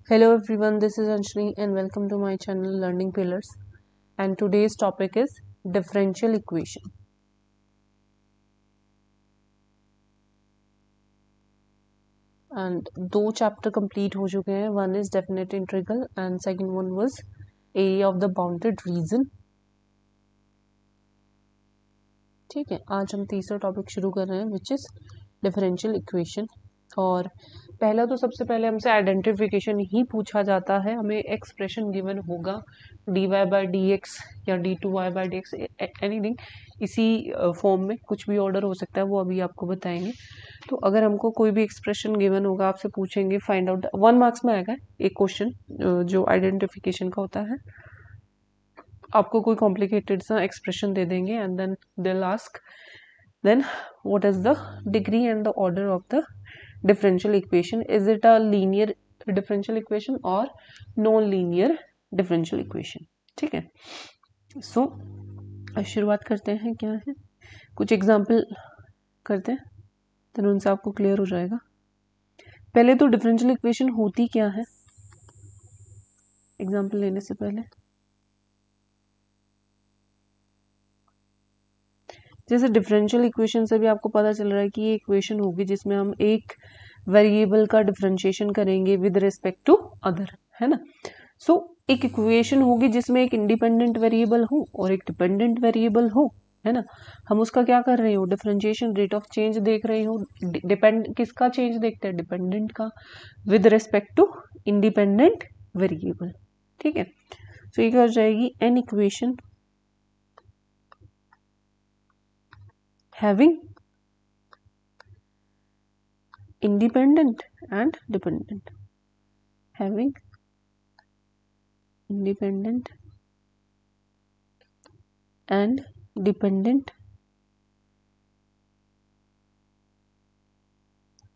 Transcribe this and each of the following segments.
Hello everyone, this is Anshni and welcome to my channel Learning Pillars, and today's topic is differential equation. And दो chapter complete हो चुके हैं. One is definite integral and second one was area of the bounded region. ठीक है, आज हम तीसरा topic शुरू कर रहे हैं विच इज डिफरेंशियल इक्वेशन. और पहला तो सबसे पहले हमसे आइडेंटिफिकेशन ही पूछा जाता है. हमें एक्सप्रेशन गिवन होगा dy बाई डी एक्स या d2y by D x anything इसी फॉर्म में, कुछ भी ऑर्डर हो सकता है, वो अभी आपको बताएंगे. तो अगर हमको कोई भी एक्सप्रेशन गिवन होगा, आपसे पूछेंगे फाइंड आउट, 1 मार्क्स में आएगा एक क्वेश्चन जो आइडेंटिफिकेशन का होता है. आपको कोई कॉम्प्लिकेटेड सा एक्सप्रेशन दे देंगे and then they will ask then what is the degree and the order of the differential equation. Is it a linear differential equation or non linear differential equation. ठीक है, सो शुरुआत करते हैं. क्या है, कुछ एग्जाम्पल करते हैं तो उनसे आपको क्लियर हो जाएगा. पहले तो डिफरेंशियल इक्वेशन होती क्या है, एग्जाम्पल लेने से पहले. जैसे डिफरेंशियल इक्वेशन से भी आपको पता चल रहा है कि ये इक्वेशन होगी जिसमें हम एक वेरिएबल का डिफरेंशिएशन करेंगे विद रिस्पेक्ट टू अदर, है ना. सो एक इक्वेशन होगी जिसमें एक इंडिपेंडेंट वेरिएबल हो और एक डिपेंडेंट वेरिएबल हो, है ना. हम उसका क्या कर रहे हो, डिफरेंशिएशन रेट ऑफ चेंज देख रहे हो. डिपेंड किसका चेंज देखते हैं, डिपेंडेंट का with respect to independent variable. ठीक है, सो ये क्या हो जाएगी, an equation having independent and dependent, having independent and dependent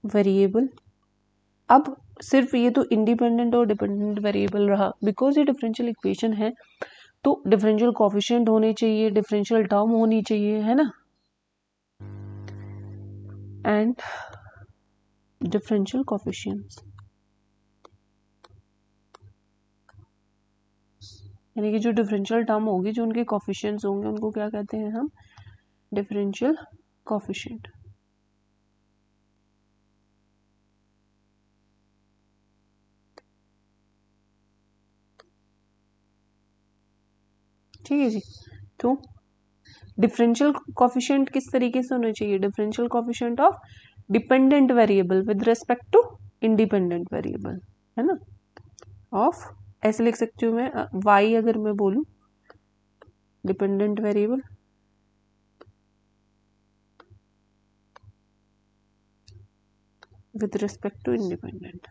variable. अब सिर्फ ये तो इंडिपेंडेंट और डिपेंडेंट वेरिएबल रहा, बिकॉज ये डिफरेंशियल इक्वेशन है तो डिफरेंशियल कोफिशिएंट होने चाहिए, डिफरेंशियल टर्म होनी चाहिए, है ना, एंड डिफरेंशियल कोफिशिएंट्स, यानी कि जो डिफरेंशियल टर्म होगी, जो उनके कोफिशिएंट्स होंगे, उनको क्या कहते हैं हम, डिफरेंशियल कोफिशिएंट. ठीक है जी. तो डिफरेंशियल कोफिशिएंट किस तरीके से होने चाहिए, differential coefficient of dependent variable with respect to independent variable, है ना. ऑफ ऐसे लिख सकती हूँ मैं, y अगर मैं बोलूँ dependent variable with respect to independent.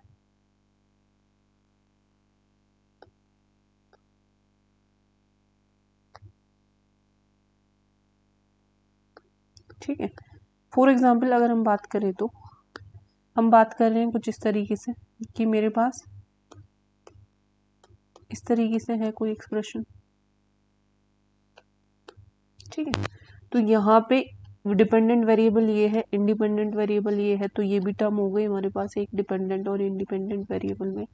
ठीक है, फॉर एग्जाम्पल अगर हम बात करें तो हम बात कर रहे हैं कुछ इस तरीके से कि मेरे पास इस तरीके से है कोई एक्सप्रेशन. ठीक है, तो यहाँ पे डिपेंडेंट वेरिएबल ये है, इंडिपेंडेंट वेरिएबल ये है, तो ये भी टर्म हो गई हमारे पास एक डिपेंडेंट और इंडिपेंडेंट वेरिएबल में.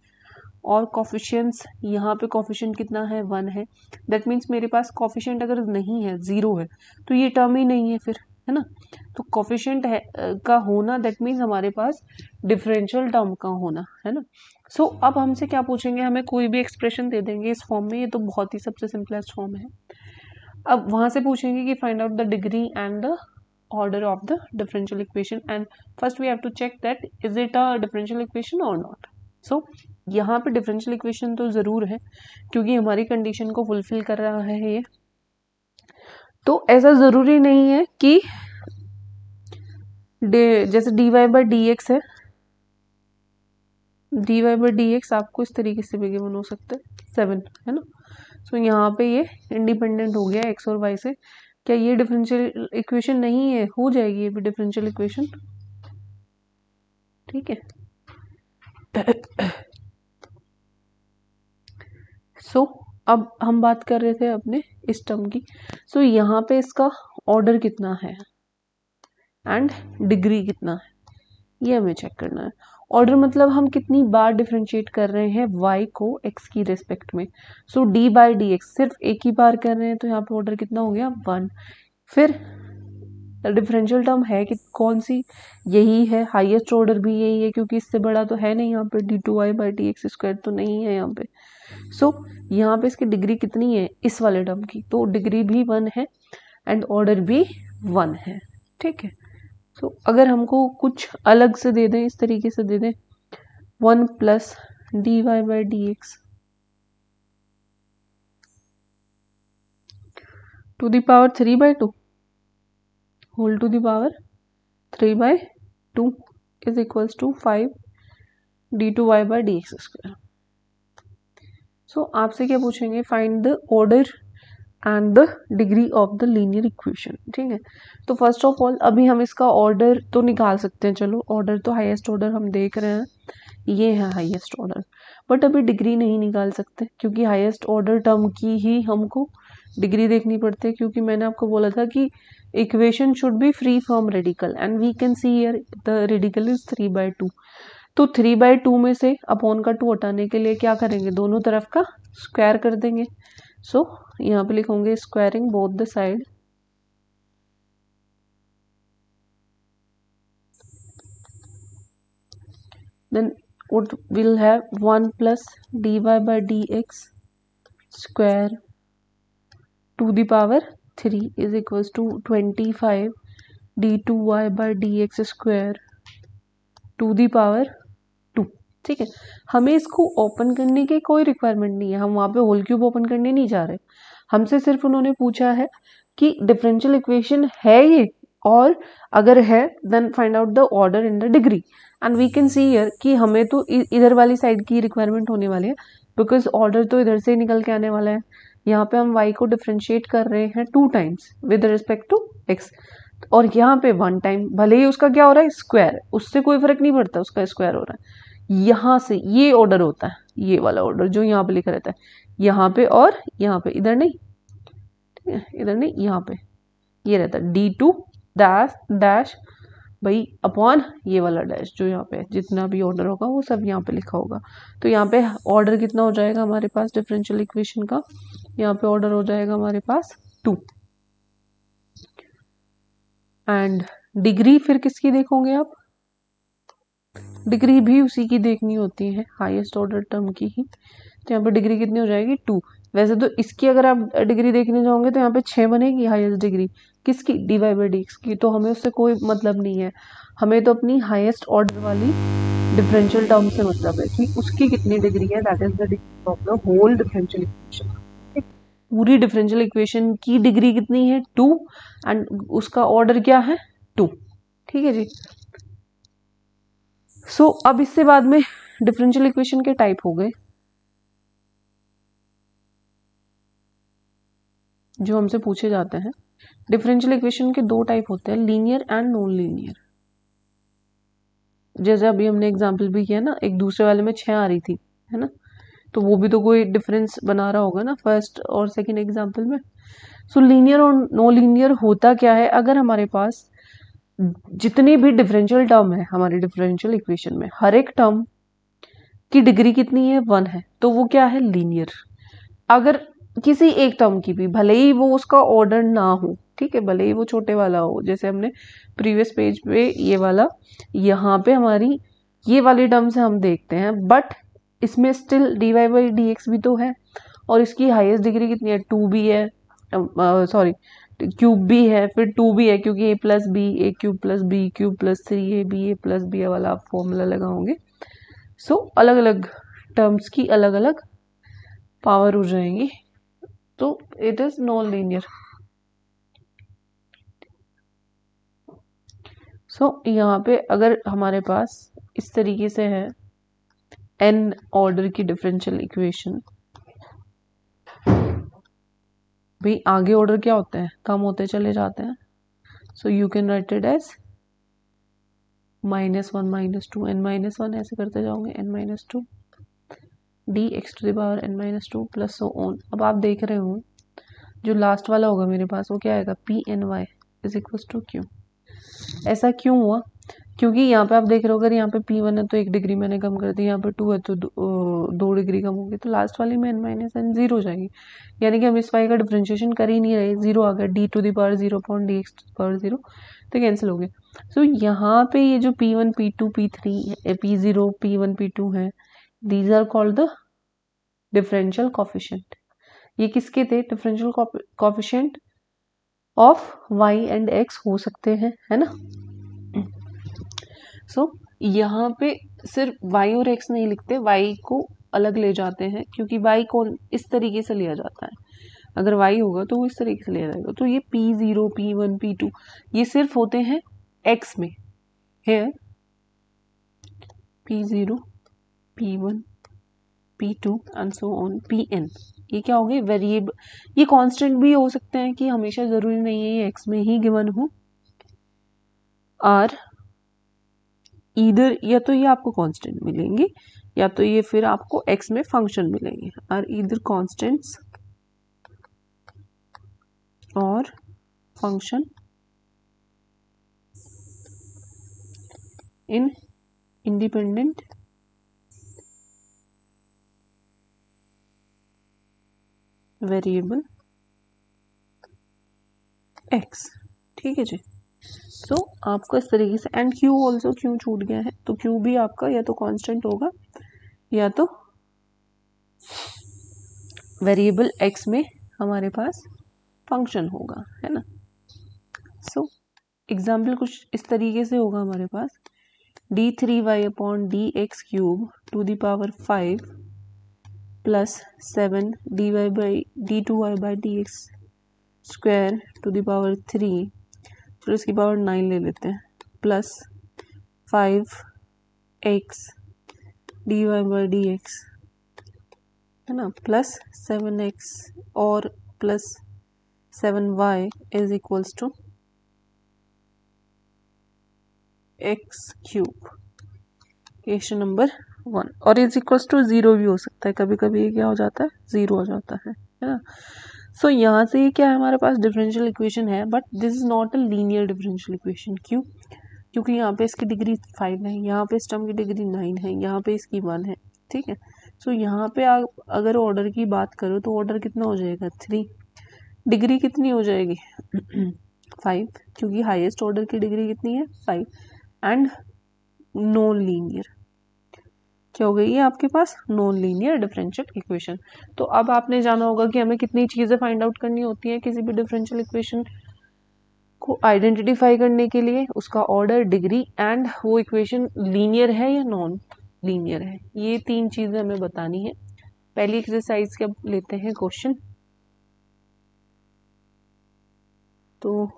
और कोफिशिएंट्स, यहाँ पे कोफिशिएंट कितना है, 1 है. दैट मीन्स मेरे पास कोफिशिएंट अगर नहीं है, 0 है, तो ये टर्म ही नहीं है फिर, है ना. तो कोफिशिएंट है का होना दैट मीन्स हमारे पास डिफरेंशियल टर्म का होना, है ना. सो अब हमसे क्या पूछेंगे, हमें कोई भी एक्सप्रेशन दे देंगे इस फॉर्म में, ये तो बहुत ही सबसे सिंपलेस्ट फॉर्म है. अब वहां से पूछेंगे कि find out the degree and the order of the differential equation, and first we have to check that is it a differential equation or not. So यहाँ पे डिफरेंशियल इक्वेशन तो जरूर है क्योंकि हमारी कंडीशन को फुलफिल कर रहा है ये. तो ऐसा जरूरी नहीं है कि जैसे dy बाई डी एक्स है, dy बाई डी एक्स आपको इस तरीके से भी गिवन हो सकता है 7, है ना. सो यहाँ पे ये इंडिपेंडेंट हो गया x और y से. क्या ये डिफरेंशियल इक्वेशन नहीं है, हो जाएगी ये भी डिफरेंशियल इक्वेशन. ठीक है, सो अब हम बात कर रहे थे अपने इस टर्म की. सो यहाँ पे इसका ऑर्डर कितना है एंड डिग्री कितना है, ये हमें चेक करना है. ऑर्डर मतलब हम कितनी बार डिफरेंशिएट कर रहे हैं y को x की रिस्पेक्ट में। सो d बाई डी एक्स सिर्फ एक ही बार कर रहे हैं, तो यहाँ पे ऑर्डर कितना हो गया 1। फिर डिफरेंशियल टर्म है कि कौन सी, यही है, हाईएस्ट ऑर्डर भी यही है, क्योंकि इससे बड़ा तो है नहीं यहाँ पे, d2y by D X square तो नहीं है यहाँ पे। सो यहाँ पे इसकी डिग्री कितनी है इस वाले टर्म की, तो डिग्री भी 1 है एंड ऑर्डर भी 1 है। ठीक है, सो अगर हमको कुछ अलग से दे दें, इस तरीके से दे दें 1 plus D Y by D X to the power 3/2 whole to the power 3/2 is equals to 5 d2y by D X square. So आपसे क्या पूछेंगे, find the order and the degree of the linear equation. ठीक है, तो first of all अभी हम इसका order तो निकाल सकते हैं, चलो ऑर्डर तो हाईएस्ट ऑर्डर हम देख रहे हैं, ये है हाईएस्ट ऑर्डर, बट अभी डिग्री नहीं निकाल सकते, क्योंकि हाईएस्ट ऑर्डर टर्म की ही हमको डिग्री देखनी पड़ती है, क्योंकि मैंने आपको बोला था कि equation should be free from radical and we can see here the radical is 3/2। तो 3/2 में से अपॉन का 2 हटाने के लिए क्या करेंगे, दोनों तरफ का स्क्वायर कर देंगे। सो यहाँ पे लिखोगे squaring both the side, then what will have 1 plus dy by dx square to the power 3 is equals to 25 d2y by dx square to the power 2। ठीक है, हमें इसको ओपन करने की कोई रिक्वायरमेंट नहीं है, हम वहाँ पे होल क्यूब ओपन करने नहीं जा रहे, हमसे सिर्फ उन्होंने पूछा है कि डिफरेंशियल इक्वेशन है ये, और अगर है then find out the order in the degree and we can see here कि हमें तो इधर वाली साइड की रिक्वायरमेंट होने वाली है, बिकॉज ऑर्डर तो इधर से ही निकल के आने वाला है। यहाँ पे हम y को डिफरेंशिएट कर रहे हैं 2 times with respect to x, और यहाँ पे 1 टाइम, भले ही उसका क्या हो रहा है स्क्वायर, उससे कोई फर्क नहीं पड़ता, उसका स्क्वायर हो रहा है। यहाँ से ये ऑर्डर होता है, ये वाला ऑर्डर जो यहाँ पे लिखा रहता है, यहाँ पे और यहाँ पे, इधर नहीं, ठीक है, इधर नहीं, यहाँ पे ये रहता है d2 डैश डैश भाई अपॉन ये वाला डैश जो यहाँ पे जितना भी ऑर्डर होगा वो सब यहाँ पे लिखा होगा। तो यहाँ पे ऑर्डर कितना हो जाएगा हमारे पास डिफरेंशियल इक्वेशन का, यहाँ पे ऑर्डर हो जाएगा हमारे पास 2 एंड डिग्री फिर किसकी देखोगे आप, डिग्री भी उसी की देखनी होती है, हाईएस्ट ऑर्डर टर्म की ही। तो यहाँ पे डिग्री कितनी हो जाएगी 2। वैसे तो इसकी अगर आप डिग्री देखने जाओगे तो यहाँ पे 6 बनेगी हाईएस्ट डिग्री किसकी, D Y by D X की, तो हमें उससे कोई मतलब नहीं है, हमें तो अपनी हाईएस्ट ऑर्डर वाली डिफरेंशियल टर्म से मतलब है कि उसकी कितनी डिग्री है, that is the degree of the whole differential equation. पूरी डिफरेंशियल इक्वेशन की डिग्री कितनी है 2 एंड उसका ऑर्डर क्या है 2। ठीक है जी, सो अब इससे बाद में डिफरेंशियल इक्वेशन के टाइप हो गए जो हमसे पूछे जाते हैं। डिफरेंशियल इक्वेशन के 2 टाइप होते हैं, लीनियर एंड नॉन लीनियर। जैसे अभी हमने एग्जांपल भी किया ना, एक दूसरे वाले में 6 आ रही थी, है ना, तो वो भी तो कोई डिफरेंस बना रहा होगा ना फर्स्ट और सेकंड एग्जांपल में। सो लीनियर और नो लीनियर होता क्या है, अगर हमारे पास जितनी भी डिफरेंशियल टर्म है हमारे डिफरेंशियल इक्वेशन में, हर एक टर्म की डिग्री कितनी है 1 है, तो वो क्या है लीनियर। अगर किसी एक टर्म की भी, भले ही वो उसका ऑर्डर ना हो, ठीक है, भले ही वो छोटे वाला हो, जैसे हमने प्रीवियस पेज पे ये वाला, यहाँ पे हमारी ये वाली टर्म से हम देखते हैं, बट इसमें still D Y by D X भी तो है, और इसकी हाईएस्ट डिग्री कितनी है 2 भी है, सॉरी क्यूब भी है, फिर 2 भी है, क्योंकि a plus B A cube plus B cube plus 3ab a plus B वाला आप फॉर्मूला लगाओगे। सो अलग अलग टर्म्स की अलग अलग पावर हो जाएंगी, तो इट इज नॉन लीनियर। सो यहाँ पे अगर हमारे पास इस तरीके से है n ऑर्डर की डिफरेंशियल इक्वेशन, भाई आगे ऑर्डर क्या होते हैं, कम होते चले जाते हैं, so you can write it as -1 -2 n -1 ऐसे करते जाओगे n -2 dx to the power n -2 plus so on. अब आप देख रहे हो जो लास्ट वाला होगा मेरे पास वो क्या आएगा, P N Y is equal to Q. ऐसा क्यों हुआ, क्योंकि यहाँ पे आप देख रहे हो अगर यहाँ पे P1 है तो 1 डिग्री मैंने कम कर दी, यहाँ पे 2 है तो 2 डिग्री कम होगी, तो लास्ट वाली में n माइनस n 0 हो जाएगी, यानी कि हम इस y का डिफरेंशिएशन कर ही नहीं रहे, 0 आ गया, d to the power 0 upon dx to the power 0, तो कैंसिल हो गए। सो यहाँ पे ये जो P1 P2 P3 P0 P1 P2 है, these are called the differential coefficient. ये किसके थे? Differential coefficient of y and x हो सकते हैं, है ना। सो यहाँ पे सिर्फ y और x नहीं लिखते, y को अलग ले जाते हैं, क्योंकि y को इस तरीके से लिया जाता है, अगर y होगा तो वो इस तरीके से लिया जाएगा। तो ये P0 P1 P2 ये सिर्फ होते हैं x में, है P0 P1 P2 and so on Pn। ये क्या हो गए? वेरिएबल। ये कांस्टेंट भी हो सकते हैं कि हमेशा जरूरी नहीं है ये x में ही गिवन हो, आर इधर या तो ये आपको कांस्टेंट मिलेंगे या तो ये फिर आपको x में फंक्शन मिलेंगे, आर इधर कांस्टेंट्स और function in independent variable x। ठीक है जी। सो आपको इस तरीके से, एंड q ऑल्सो, q छूट गया है, तो q भी आपका या तो कांस्टेंट होगा या तो वेरिएबल x में हमारे पास फंक्शन होगा, है ना। सो एग्जाम्पल कुछ इस तरीके से होगा हमारे पास, d3y upon D X cube to the power 5 plus 7 d2y by D X square to the power 3, फिर उसकी पावर 9 ले लेते हैं, plus 5x dy by D X, है ना, प्लस 7x और plus 7y is equals to x cube, question number 1। और is equals to 0 भी हो सकता है, कभी कभी ये क्या हो जाता है? 0 हो जाता है ना। सो यहाँ से ये क्या है, हमारे पास डिफरेंशियल इक्वेशन है, but this is not a linear differential equation. क्यों? क्योंकि यहाँ पे इसकी डिग्री 5 है, यहाँ पे इस टर्म की डिग्री 9 है, यहाँ पे इसकी 1 है, ठीक है। सो यहाँ पे आप अगर ऑर्डर की बात करो तो ऑर्डर कितना हो जाएगा? 3। डिग्री कितनी हो जाएगी? 5, क्योंकि हाईएस्ट ऑर्डर की डिग्री कितनी है? 5, एंड नॉन लीनियर। क्या हो गई है आपके पास? Non linear differential equation. तो अब आपने जाना होगा कि हमें कितनी चीज़ें फाइंड आउट करनी होती है किसी भी डिफरेंशियल इक्वेशन को आइडेंटिफाई करने के लिए, उसका ऑर्डर, डिग्री, एंड वो इक्वेशन लीनियर है या नॉन लीनियर है, ये 3 चीज़ें हमें बतानी है। पहली एक्सरसाइज के अब लेते हैं क्वेश्चन। तो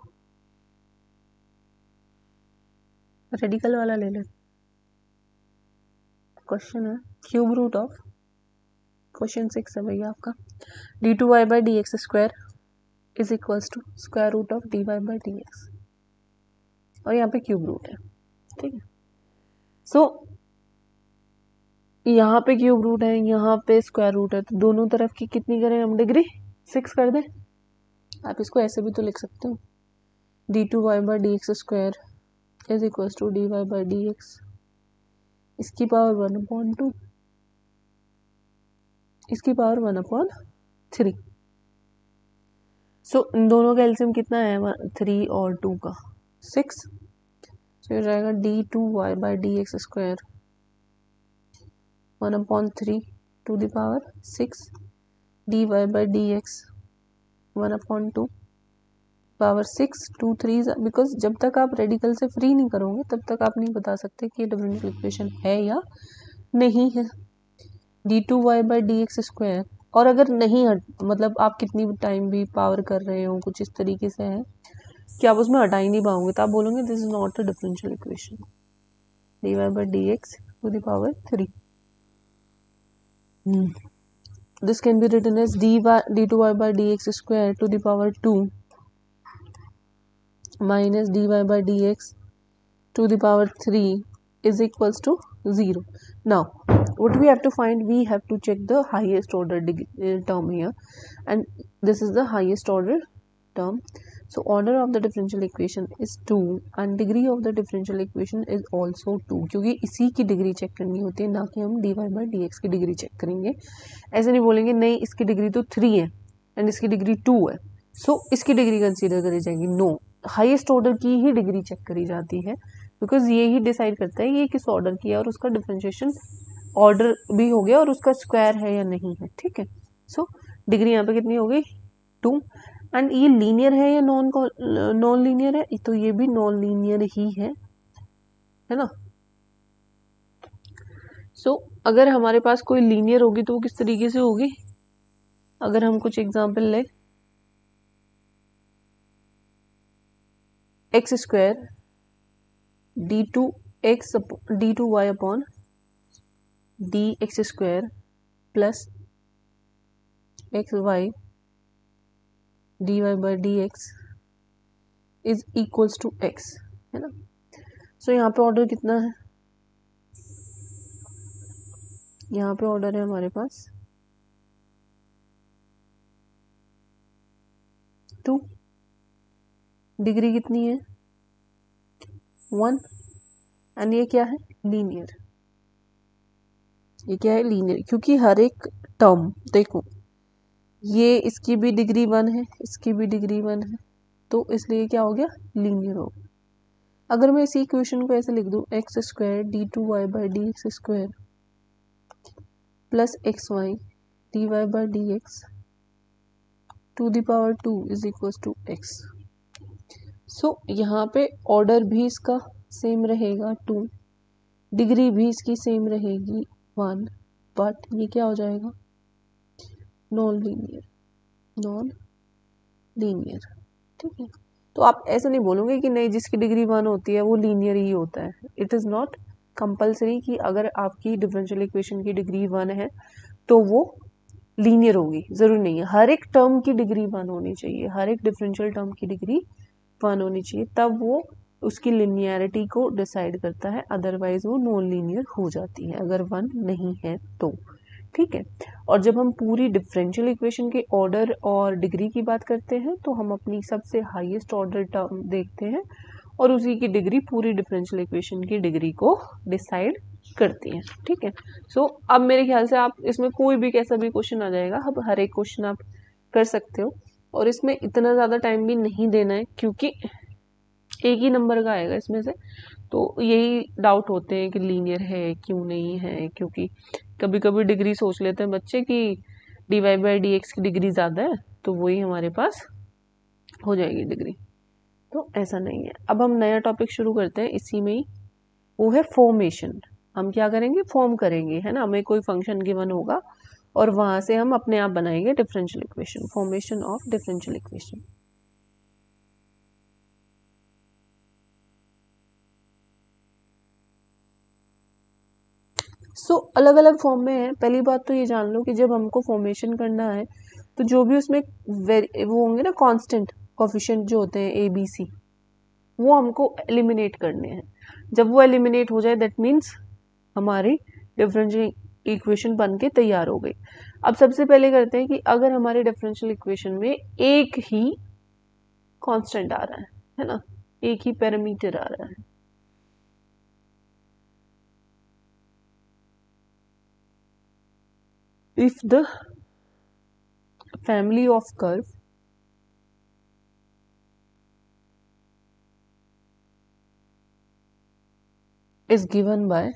रेडिकल वाला ले लेते। क्वेश्चन है क्यूब रूट ऑफ, क्वेश्चन 6 है भैया आपका, d2y by D X square is equals to square root of dy by D X, और यहाँ पे क्यूब रूट है, ठीक है। सो यहाँ पे क्यूब रूट है, यहाँ पे स्क्वायर रूट है, तो दोनों तरफ की कितनी करें हम? डिग्री 6 कर दें। आप इसको ऐसे भी तो लिख सकते हो, d2y by D X square is equals to dy by D X, इसकी पावर 1/2, इसकी पावर 1/3। सो इन दोनों का एलसीएम कितना है? 3 और 2 का 6, तो हो जाएगा d2y by D X square 1/3 to the power 6 dy by D X 1/2 power 6 2 3, because जब तक आप रेडिकल से फ्री नहीं करोगे तब तक आप नहीं बता सकते कि ये डिफरेंशियल इक्वेशन है या नहीं है। d2y by D X square, और अगर नहीं मतलब आप कितनी टाइम भी पावर कर रहे हो, कुछ इस तरीके से है कि आप उसमें हटा ही नहीं पाओगे, तो आप बोलोगे this is not a differential equation, dy by D X to the power 3। This can be written as d2y by dx square to the power 2 minus dy by dx to the power 3 is equals to 0. Now what we have to find? We have to check the highest order term here, and this is the highest order term. So order of the differential equation is 2 and degree of the differential equation is also 2, क्योंकि इसी की degree check करनी होती है, ना कि हम dy by dx की डिग्री चेक करेंगे। ऐसे नहीं बोलेंगे नहीं इसकी डिग्री तो 3 है एंड इसकी डिग्री 2 है, सो इसकी डिग्री कंसीडर करी जाएगी। नो, हाईएस्ट ऑर्डर की ही डिग्री चेक करी जाती है, बिकॉज ये ही डिसाइड करता है ये किस ऑर्डर की है और उसका डिफरेंशिएशन ऑर्डर भी हो गया और उसका स्क्वायर है या नहीं है। ठीक है, सो डिग्री यहाँ पे कितनी हो गई 2। एंड ये लीनियर है या नॉन लीनियर है, तो ये भी नॉन लीनियर ही है ना। सो अगर हमारे पास कोई लीनियर होगी तो वो किस तरीके से होगी, अगर हम कुछ एग्जांपल ले, X square d2y upon dx square plus X Y dy by dx is equals to x, है ना। सो यहाँ पे ऑर्डर कितना है, यहाँ पे ऑर्डर है हमारे पास 2, डिग्री कितनी है 1 एंड ये क्या है लीनियर, ये क्या है लीनियर, क्योंकि हर एक टर्म देखो ये इसकी भी डिग्री 1 है इसकी भी डिग्री 1 है, तो इसलिए क्या हो गया लीनियर हो गया। अगर मैं इसी इक्वेशन को ऐसे लिख दूं X square d2y by D X square plus X Y D Y by D X to the power 2 is equal to X. So यहाँ पे ऑर्डर भी इसका सेम रहेगा 2, डिग्री भी इसकी सेम रहेगी 1, बट ये क्या हो जाएगा नॉन लीनियर। ठीक है, तो आप ऐसे नहीं बोलोगे कि नहीं जिसकी डिग्री 1 होती है वो लीनियर ही होता है। इट इज़ नॉट कंपल्सरी कि अगर आपकी डिफरेंशियल इक्वेशन की डिग्री 1 है तो वो लीनियर होगी, जरूरी नहीं है। हर एक टर्म की डिग्री 1 होनी चाहिए, हर एक डिफरेंशियल टर्म की डिग्री 1 होनी चाहिए, तब वो उसकी लिनियरिटी को डिसाइड करता है, अदरवाइज वो नॉन लीनियर हो जाती है अगर 1 नहीं है तो। ठीक है, और जब हम पूरी डिफरेंशियल इक्वेशन के ऑर्डर और डिग्री की बात करते हैं तो हम अपनी सबसे हाईएस्ट ऑर्डर टर्म देखते हैं और उसी की डिग्री पूरी डिफरेंशियल इक्वेशन की डिग्री को डिसाइड करती है। ठीक है, सो अब मेरे ख्याल से आप इसमें कोई भी कैसा भी क्वेश्चन आ जाएगा, अब हर एक क्वेश्चन आप कर सकते हो और इसमें इतना ज़्यादा टाइम भी नहीं देना है क्योंकि एक ही नंबर का आएगा इसमें से, तो यही डाउट होते हैं कि लीनियर है क्यों नहीं है, क्योंकि कभी कभी डिग्री सोच लेते हैं बच्चे कि dy बाई डी एक्स की डिग्री ज़्यादा है तो वही हमारे पास हो जाएगी डिग्री, तो ऐसा नहीं है। अब हम नया टॉपिक शुरू करते हैं इसी में ही, वो है फॉर्मेशन। हम क्या करेंगे फॉर्म करेंगे, है ना, हमें कोई फंक्शन गिवन होगा और वहाँ से हम अपने आप बनाएंगे differential equation, formation of differential equation. So अलग अलग फॉर्म में है। पहली बात तो ये जान लो कि जब हमको फॉर्मेशन करना है तो जो भी उसमें वो होंगे ना कांस्टेंट कोफिशिएंट जो होते हैं ए बी सी, वो हमको एलिमिनेट करने हैं। जब वो एलिमिनेट हो जाए दैट मीन्स हमारी डिफरेंशियल इक्वेशन बन के तैयार हो गई। अब सबसे पहले करते हैं कि अगर हमारे डिफरेंशियल इक्वेशन में एक ही कांस्टेंट आ रहा है ना, एक ही पैरामीटर आ रहा है, if the family of curve is given by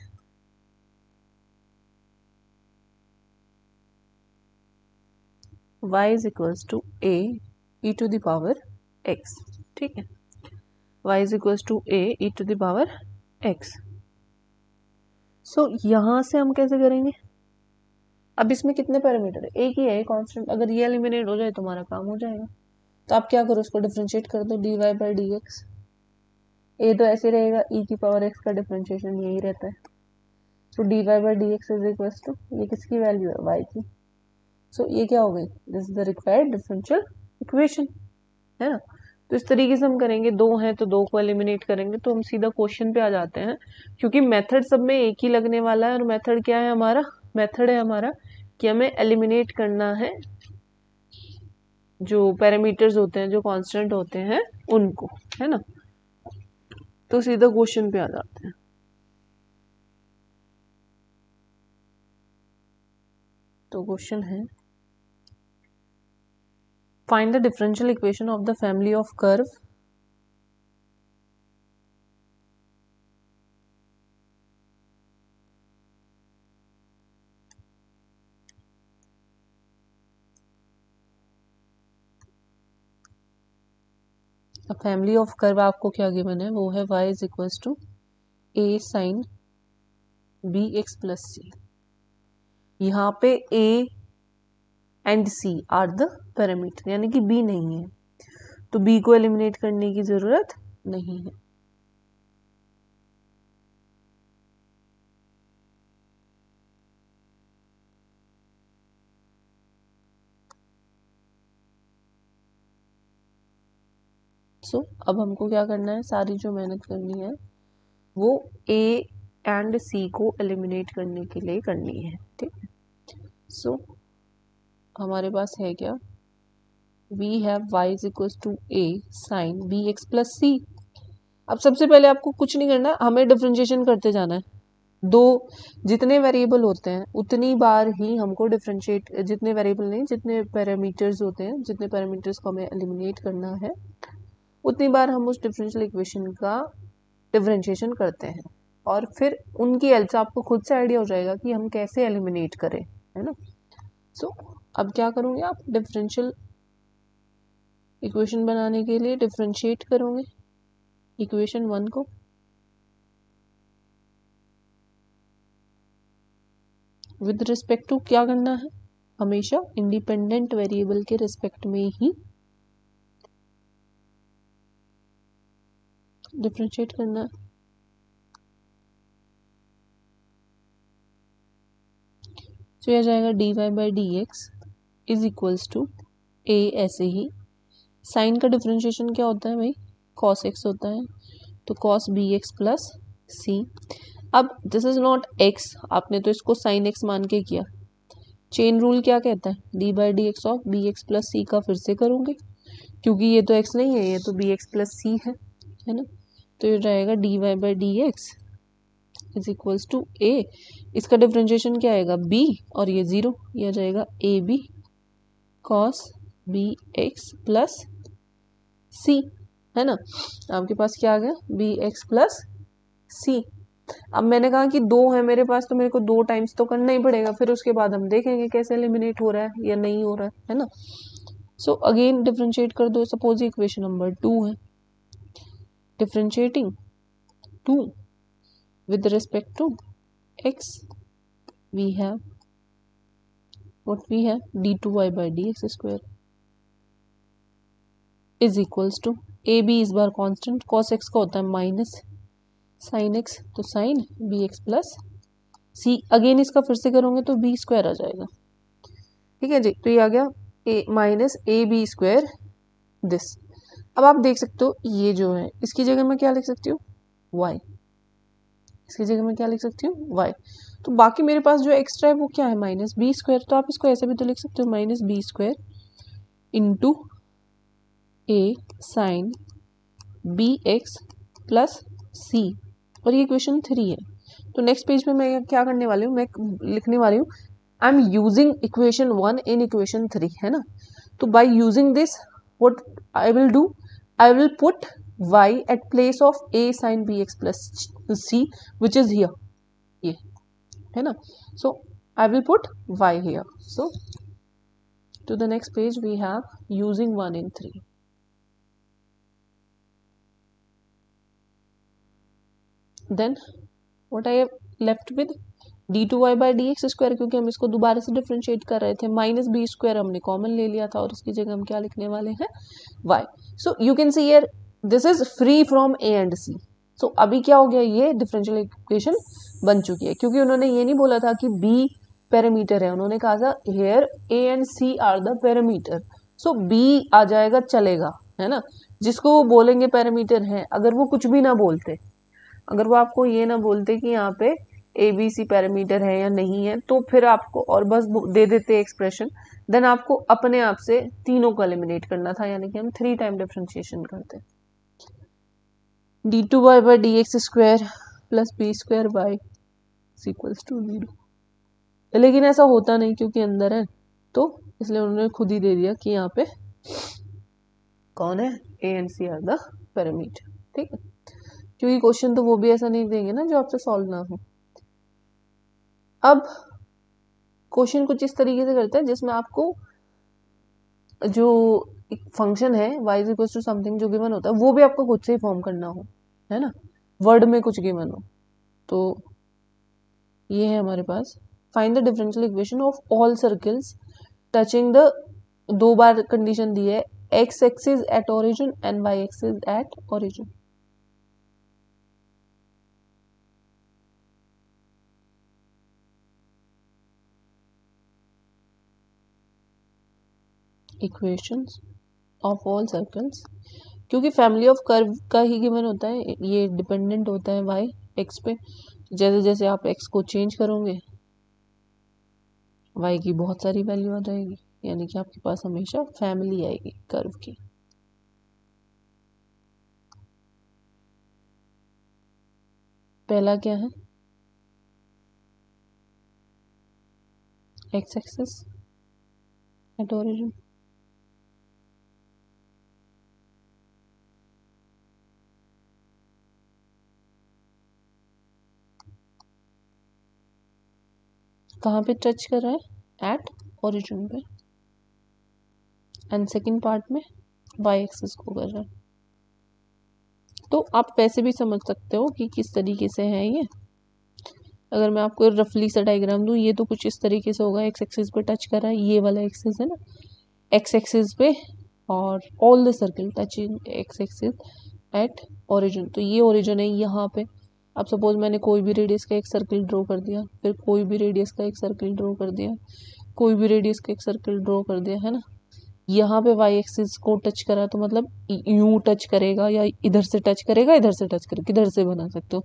y is equals to a e to the power x। ठीक है, y is equals to a e to the power x। सो यहाँ से हम कैसे करेंगे, अब इसमें कितने पैरामीटर है, एक ही है कांस्टेंट, अगर ये एलिमिनेट हो जाए तो हमारा काम हो जाएगा। तो आप क्या करो, उसको डिफरेंशिएट कर दो dy बाई डी एक्स, ए तो ऐसे रहेगा e की पावर x का डिफरेंशिएशन यही रहता है, तो dy by D X is equal to, ये किसकी वैल्यू है y की, सो ये क्या हो गई, this is the required differential equation, है ना। तो इस तरीके से हम करेंगे, दो हैं तो दो को एलिमिनेट करेंगे, तो हम सीधा क्वेश्चन पे आ जाते हैं, क्योंकि मेथड सब में एक ही लगने वाला है। और मेथड क्या है हमारा, मेथड है हमारा कि हमें एलिमिनेट करना है जो पैरामीटर्स होते हैं, जो कांस्टेंट होते हैं उनको, है ना। तो सीधा क्वेश्चन पे आ जाते हैं। तो क्वेश्चन है find the differential equation of the family of curve family of curve. आपको क्या गिवन है, वो है y is equals to a sine B X plus C. यहाँ पे a and c are the parameter, यानी कि b नहीं है, तो b को एलिमिनेट करने की जरूरत नहीं है। अब हमको क्या करना है, सारी जो मेहनत करनी है वो a एंड c को एलिमिनेट करने के लिए करनी है, ठीक है। हमारे पास है क्या, we have y is equal to a sine B X plus C. अब सबसे पहले आपको कुछ नहीं करना, हमें डिफरेंशिएशन करते जाना है। दो जितने वेरिएबल होते हैं उतनी बार ही हमको डिफरेंशिएट, जितने वेरिएबल नहीं, जितने पैरामीटर्स होते हैं, जितने पैरामीटर्स को हमें एलिमिनेट करना है उतनी बार हम उस डिफरेंशियल इक्वेशन का डिफरेंशिएशन करते हैं, और फिर उनकी हेल्प से आपको खुद से आइडिया हो जाएगा कि हम कैसे एलिमिनेट करें, है ना। अब क्या करोगे आप, डिफरेंशियल इक्वेशन बनाने के लिए डिफरेंशिएट करोगे इक्वेशन 1 को, विद रिस्पेक्ट टू क्या करना है, हमेशा इंडिपेंडेंट वेरिएबल के रिस्पेक्ट में ही डिफरेंशिएट करना है। तो यह जाएगा dy by D X is equals to a, ऐसे ही साइन का डिफरेंशिएशन क्या होता है भाई, cos x होता है, तो cos bx प्लस c। अब दिस इज नॉट x, आपने तो इसको sin x मान के किया, चेन रूल क्या कहता है, D by D X of B X plus C का फिर से करोगे, क्योंकि ये तो x नहीं है, ये तो bx प्लस सी है ना। तो ये रहेगा dy by D X is equals to a, इसका डिफरेंशिएशन क्या आएगा b, और ये 0, ये आ जाएगा A B cos B X plus C, है ना। आपके पास क्या आ गया, बी एक्स प्लस सी। अब मैंने कहा कि दो है मेरे पास, तो मेरे को 2 टाइम्स तो करना ही पड़ेगा, फिर उसके बाद हम देखेंगे कैसे एलिमिनेट हो रहा है या नहीं हो रहा है ना। अगेन डिफरेंशिएट कर दो, सपोज इक्वेशन नंबर 2 है, differentiating 2 with respect to x, we have what we have d2y by dx square is equals to a b, इस बार कांस्टेंट, cos x का होता है माइनस साइन x, तो साइन बी एक्स प्लस सी। Again इसका फिर से करोगे तो बी स्क्वायर आ जाएगा, ठीक है जी। तो ये आ गया a minus A B square this. अब आप देख सकते हो ये जो है इसकी जगह मैं क्या लिख सकती हूँ, y, इसकी जगह मैं क्या लिख सकती हूँ, y। तो बाकी मेरे पास जो एक्स्ट्रा है वो क्या है, माइनस बी स्क्वायर। तो आप इसको ऐसे भी तो लिख सकते हो, माइनस बी स्क्वायर इंटू ए साइन बी एक्स प्लस सी, और ये इक्वेशन 3 है। तो नेक्स्ट पेज पे मैं क्या करने वाली हूँ, मैं लिखने वाली हूँ I am using equation 1 in equation 3, है ना। तो by using this what I will do, I will put y at place of a sin bx plus c which is here, ये है ना। so I will put y here, so to the next page we have using 1 in 3, then what I have left with d2y by dx square, क्योंकि हम इसको दोबारा से differentiate कर रहे थे, माइनस बी स्क्वायर हमने कॉमन ले लिया था और इसकी जगह हम क्या लिखने वाले हैं, y। so you can see here this is free from A and C. So अभी क्या हो गया, ये डिफरेंशियल इक्वेशन बन चुकी है, क्योंकि उन्होंने ये नहीं बोला था कि बी पैरामीटर है, उन्होंने कहा था here A and C are the parameter. So B आ जाएगा, चलेगा, है ना। जिसको वो बोलेंगे पैरामीटर है, अगर वो कुछ भी ना बोलते, अगर वो आपको ये ना बोलते कि यहाँ पे ABC पैरामीटर है या नहीं है, तो फिर आपको और बस दे देते एक्सप्रेशन, देन आपको अपने आप से तीनों को एलिमिनेट करना था, यानी कि हम 3 टाइम डिफरेंशिएशन करते। d2y by dx square plus B square Y equals to 0। लेकिन ऐसा होता नहीं क्योंकि अंदर है, तो इसलिए उन्होंने खुद ही दे दिया कि यहाँ पे कौन है, A and C are the parameter. ठीक है, क्योंकि क्वेश्चन तो वो भी ऐसा नहीं देंगे ना जो आपसे सॉल्व ना हो। अब क्वेश्चन कुछ इस तरीके से करते हैं जिसमें आपको जो एक फंक्शन है y is equal to something जो गिवन होता है वो भी आपको खुद से ही फॉर्म करना हो, है ना, वर्ड में कुछ गिवन हो। तो ये है हमारे पास, find the differential equation of all circles touching the, 2 बार कंडीशन दी है, x axis at origin and y axis at origin. Equations of all circles, क्योंकि फैमिली ऑफ कर्व का ही गिवन होता है, ये डिपेंडेंट होता है y x पे। जैसे जैसे आप x को चेंज करोगे y की बहुत सारी वैल्यू आ जाएगी, यानी कि आपके पास हमेशा फैमिली आएगी कर्व की। पहला क्या है, x एक्सिस एट ओरिजिन, कहाँ पे टच कर रहा है, एट ओरिजिन पे, एंड सेकेंड पार्ट में y एक्सिस को कर रहा है। तो आप वैसे भी समझ सकते हो कि किस तरीके से है ये। अगर मैं आपको रफली सा डायग्राम दूं, ये तो कुछ इस तरीके से होगा, x एक्सिस पे टच कर रहा है, ये वाला एक्सिस है ना, x एक्सिस पे, और all the circle touching x axis at origin, तो ये ओरिजिन है यहाँ पे। अब सपोज मैंने कोई भी रेडियस का एक सर्कल ड्रॉ कर दिया, फिर कोई भी रेडियस का एक सर्कल ड्रॉ कर दिया, कोई भी रेडियस का एक सर्कल ड्रॉ कर दिया, है ना, यहाँ पे y एक्सिस को टच करा तो मतलब यूं टच करेगा या इधर से टच करेगा, इधर से टच करेगा, किधर से बना सकते हो।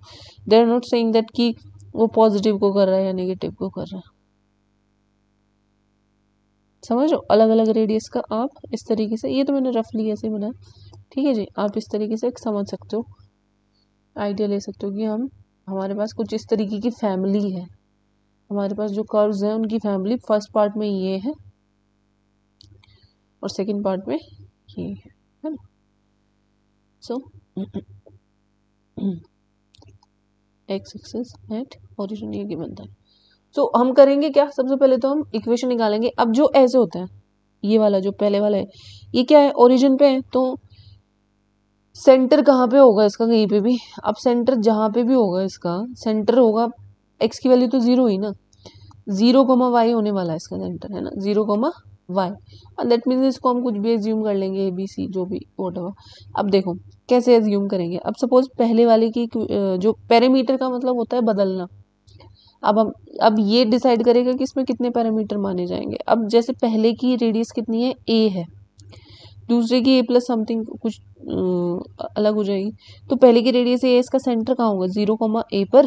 They are not saying that कि वो पॉजिटिव को कर रहा है या नेगेटिव को कर रहा है। समझ लो, अलग अलग रेडियस का आप इस तरीके से, ये तो मैंने रफली ऐसे बनाया, ठीक है जी, आप इस तरीके से समझ सकते हो, आइडिया ले सकते हो कि हमारे पास कुछ इस तरीके की फैमिली है। हमारे पास जो कर्व्स हैं उनकी फैमिली फर्स्ट पार्ट में ये है और सेकंड पार्ट में ये है ना। सो एक्स एक्सिस एट ओरिजिन ये गिवन था। तो हम करेंगे क्या, सबसे पहले तो हम इक्वेशन निकालेंगे। अब जो ऐसे होता है, ये वाला जो पहले वाला है, ये क्या है, ओरिजिन पे है, तो सेंटर कहाँ पे होगा इसका, कहीं पे भी। अब सेंटर जहाँ पे भी होगा इसका सेंटर होगा, एक्स की वैल्यू तो 0 हुई ना, 0,y होने वाला है इसका सेंटर, है ना, 0,y, और दैट मीन्स इसको हम कुछ भी एज्यूम कर लेंगे, ABC जो भी व्हाटएवर। अब देखो कैसे एज्यूम करेंगे। अब सपोज पहले वाले की जो पैरामीटर का मतलब होता है बदलना, अब ये डिसाइड करेगा कि इसमें कितने पैरामीटर माने जाएंगे। अब जैसे पहले की रेडियस कितनी है, a है, दूसरे की a प्लस समथिंग कुछ अलग हो जाएगी, तो पहले की रेडियस a, इसका सेंटर कहाँ होगा, 0,a पर,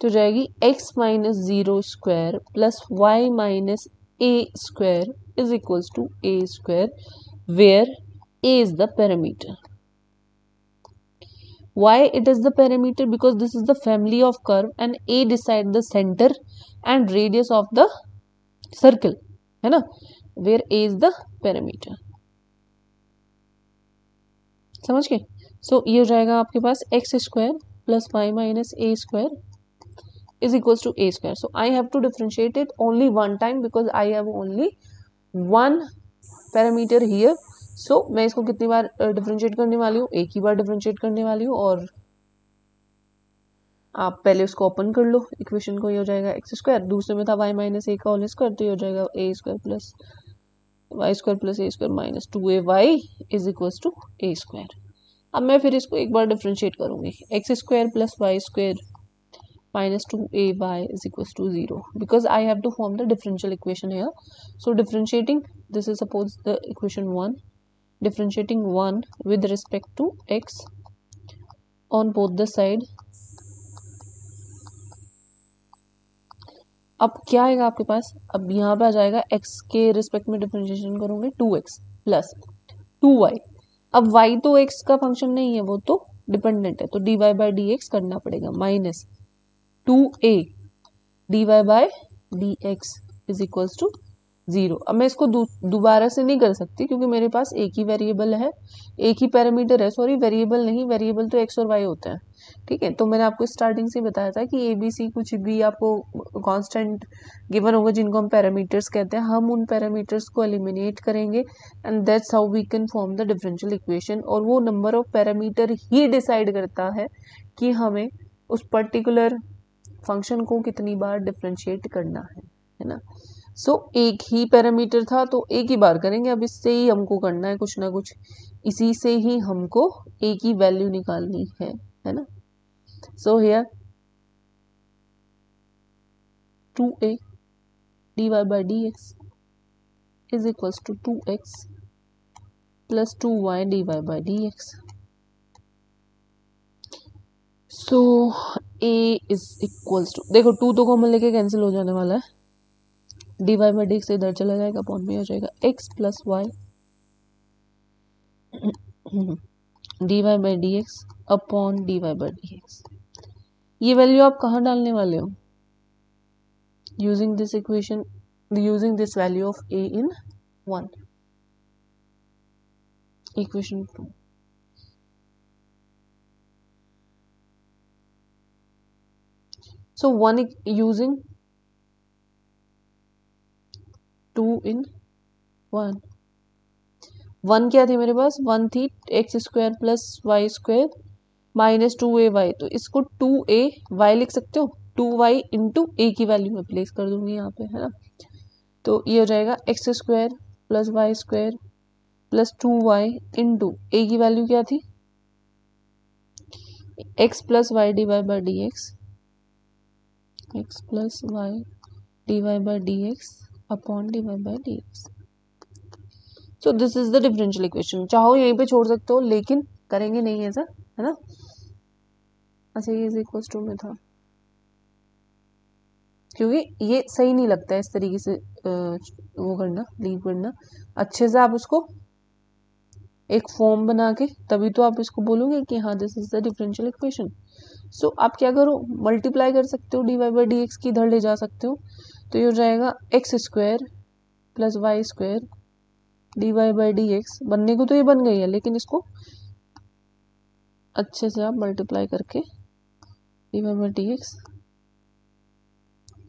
तो जाएगी x minus 0 square plus y minus a square is equals to a square, where a is the parameter. Why it is the parameter? Because this is the family of curve and a decide the center and radius of the circle, है ना, where a is the parameter. समझ गए। सो ये हो जाएगा आपके पास x square plus Y minus a square is equals to a square. So I have to differentiate it only one time because I have only one parameter here. So मैं इसको कितनी बार डिफरेंशिएट करने वाली हूँ, एक ही बार डिफरेंशिएट करने वाली हूँ, और आप पहले उसको ओपन कर लो इक्वेशन को, ये हो जाएगा एक्स स्क्वायर, दूसरे में था वाई माइनस ए का होल स्क्वायर, तो ये हो जाएगा A square plus Y square plus A square minus 2ay is equals to A square. अब मैं फिर इसको एक बार डिफरेंशिएट करूंगी, X square plus Y square minus 2ay is equals to 0 because I have to form the differential equation here. So differentiating, this is suppose the equation 1, differentiating 1 with respect to x on both the side अब क्या आएगा आपके पास, अब यहाँ पे आ जाएगा x के respect में डिफरेंशिएशन करोगे 2x प्लस 2y। अब y तो x का फंक्शन नहीं है, वो तो डिपेंडेंट है, तो dy बाई डी एक्स करना पड़ेगा minus 2a dy by D X is equals to 0। अब मैं इसको दोबारा से नहीं कर सकती क्योंकि मेरे पास एक ही वेरिएबल है, एक ही पैरामीटर है, सॉरी वेरिएबल नहीं, वेरिएबल तो x और y होता है, ठीक है। तो मैंने आपको स्टार्टिंग से बताया था कि ABC कुछ भी आपको कांस्टेंट गिवन होगा जिनको हम पैरामीटर्स कहते हैं, हम उन पैरामीटर्स को एलिमिनेट करेंगे and that's how we can form the differential equation. और वो नंबर ऑफ पैरामीटर ही डिसाइड करता है कि हमें उस पर्टिकुलर फंक्शन को कितनी बार डिफरेंशिएट करना है ना। सो एक ही पैरामीटर था तो एक ही बार करेंगे, अब इससे ही हमको करना है कुछ ना कुछ, इसी से ही हमको एक ही वैल्यू निकालनी है ना। So here 2a dy by dx is equals to 2x plus 2y dy by dx। So a is equals to, देखो 2 तो कॉमन लेके कैंसिल हो जाने वाला है, dy by dx इधर चला जाएगा, अपॉन में हो जाएगा x plus y dy by dx upon dy by dx। ये वैल्यू आप कहाँ डालने वाले हो, using this equation, using this value of a in 1 equation 2। so 1 using 2 in 1, 1 क्या थी मेरे पास, 1 थी X square plus Y square minus 2ay, तो इसको 2ay लिख सकते हो, 2y इंटू ए की वैल्यू में प्लेस कर दूंगी यहाँ पे, है ना। तो ये हो जाएगा X square plus Y square plus 2y into A की वैल्यू क्या थी, x plus Y D Y by D X, X plus Y D Y by D X upon D Y by D X. So this is the differential equation. चाहो यहीं पे छोड़ सकते हो लेकिन करेंगे नहीं ऐसा, है ना। अच्छा ये इज इक्वल टू में था क्योंकि ये सही नहीं लगता है इस तरीके से वो करना, लीव करना। अच्छे से आप उसको एक फॉर्म बना के तभी तो आप इसको बोलोगे कि हाँ this is the differential equation. So आप क्या करो, मल्टीप्लाई कर सकते हो, D Y by D X की इधर ले जा सकते हो, तो ये हो जाएगा X square plus Y square D Y by D X. बनने को तो ये बन गई है लेकिन इसको अच्छे से आप मल्टीप्लाई करके D Y by D X,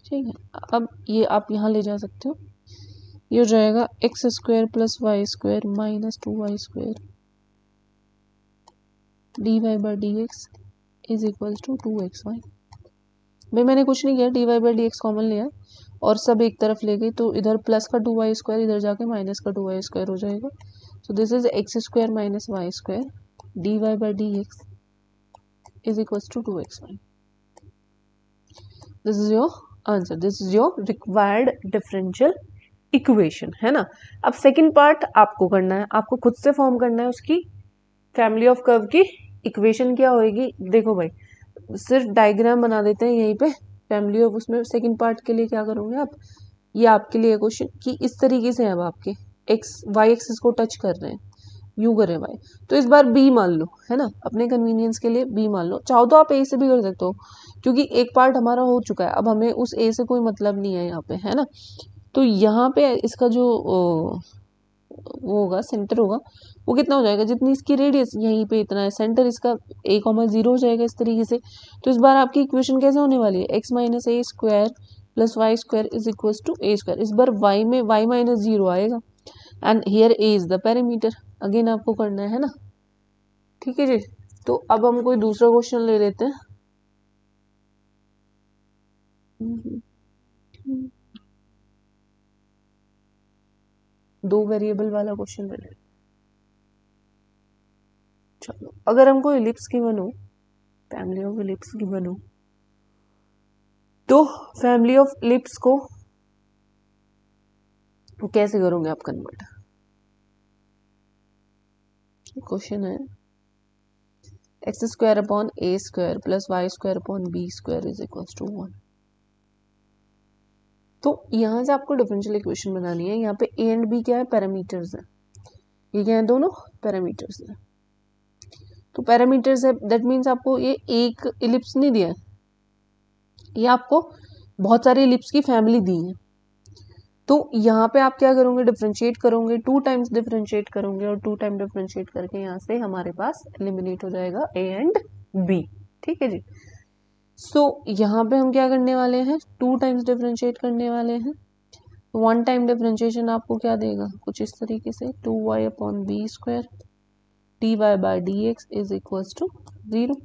ठीक है। अब ये आप यहाँ ले जा सकते हो, ये हो जाएगा X square plus Y square minus 2y square D Y by D X is equal to 2xy। भाई मैंने कुछ नहीं किया, D Y by D X common लिया और सब एक तरफ ले गई, तो इधर प्लस का 2y स्क्वायर इधर जाके माइनस का 2y स्क्वायर हो जाएगा। So this is X square minus Y square D Y by D X is equal to 2xy। This is your answer, this is your required differential equation, है ना। अब second part आपको करना है, आपको खुद से फॉर्म करना है उसकी फैमिली ऑफ कर्व की इक्वेशन क्या होएगी। देखो भाई सिर्फ डायग्राम बना देते हैं यहीं पे फैमिली ऑफ, उसमें सेकंड पार्ट के लिए क्या करोगे आप, ये आपके लिए क्वेश्चन कि इस तरीके से अब आपके एक्स वाई एक्सिस को टच कर रहे हैं, यू करें वाई, तो इस बार बी मान लो, है ना, अपने कन्वीनियंस के लिए बी मान लो। चाहो तो आप ए से भी कर सकते हो क्योंकि एक पार्ट हमारा हो चुका है, अब हमें उस ए से कोई मतलब नहीं है यहाँ पे, है ना। तो यहाँ पे इसका जो वो होगा सेंटर होगा वो कितना हो जाएगा, जितनी इसकी रेडियस यहीं पे इतना है, सेंटर इसका a,0 हो जाएगा इस तरीके से। तो इस बार आपकी इक्वेशन कैसे होने वाली है, x minus A square plus Y square is equal to A square. इस बार y में y माइनस 0 आएगा and here a is the parameter, again आपको करना है ना, ठीक है जी। तो अब हम कोई दूसरा क्वेश्चन ले लेते हैं। दो वेरिएबल वाला क्वेश्चन ले लेते। चलो अगर हमको इलिप्स गिवन हो, फैमिली ऑफ इलिप्स गिवन हो, तो फैमिली ऑफ इलिप्स को कैसे करोगे आप कन्वर्ट। क्वेश्चन है X square upon A square plus Y square upon B square is equal to 1। तो यहाँ से आपको डिफरेंशियल इक्वेशन बनानी है। यहाँ पे ए एंड बी क्या है, पैरामीटर्स है। ये क्या है, दोनों पैरामीटर्स है। तो पैरामीटर्स है, दैट मीन्स आपको ये एक इलिप्स नहीं दिया है, ये आपको बहुत सारी इलिप्स की फैमिली दी है। तो यहाँ पे आप क्या करोगे, डिफरेंशिएट करोगे, 2 टाइम्स डिफरेंशिएट करोगे और 2 टाइम डिफरेंशिएट करके यहाँ से हमारे पास एलिमिनेट हो जाएगा ए एंड बी। ठीक है जी। सो यहाँ पे हम क्या करने वाले हैं, 2 टाइम्स डिफरेंशिएट करने वाले हैं। 1 टाइम डिफरेंशिएशन आपको क्या देगा, कुछ इस तरीके से 2y upon B square dy by D X is equals to 0।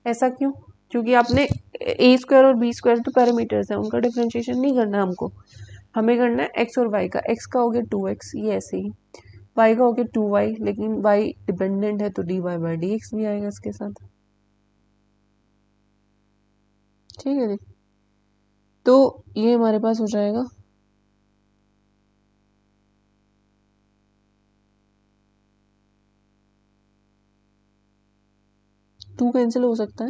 ऐसा क्यों, क्योंकि आपने ए स्क्वायर और बी स्क्वायर तो पैरामीटर्स है, उनका डिफरेंशिएशन नहीं करना हमको, हमें करना है एक्स और वाई का। एक्स का हो गया 2x, ये ऐसे ही, वाई का हो गया 2y, लेकिन वाई डिपेंडेंट है तो dy बाय डी एक्स भी आएगा इसके साथ। ठीक है जी। तो ये हमारे पास हो जाएगा टू कैंसिल हो सकता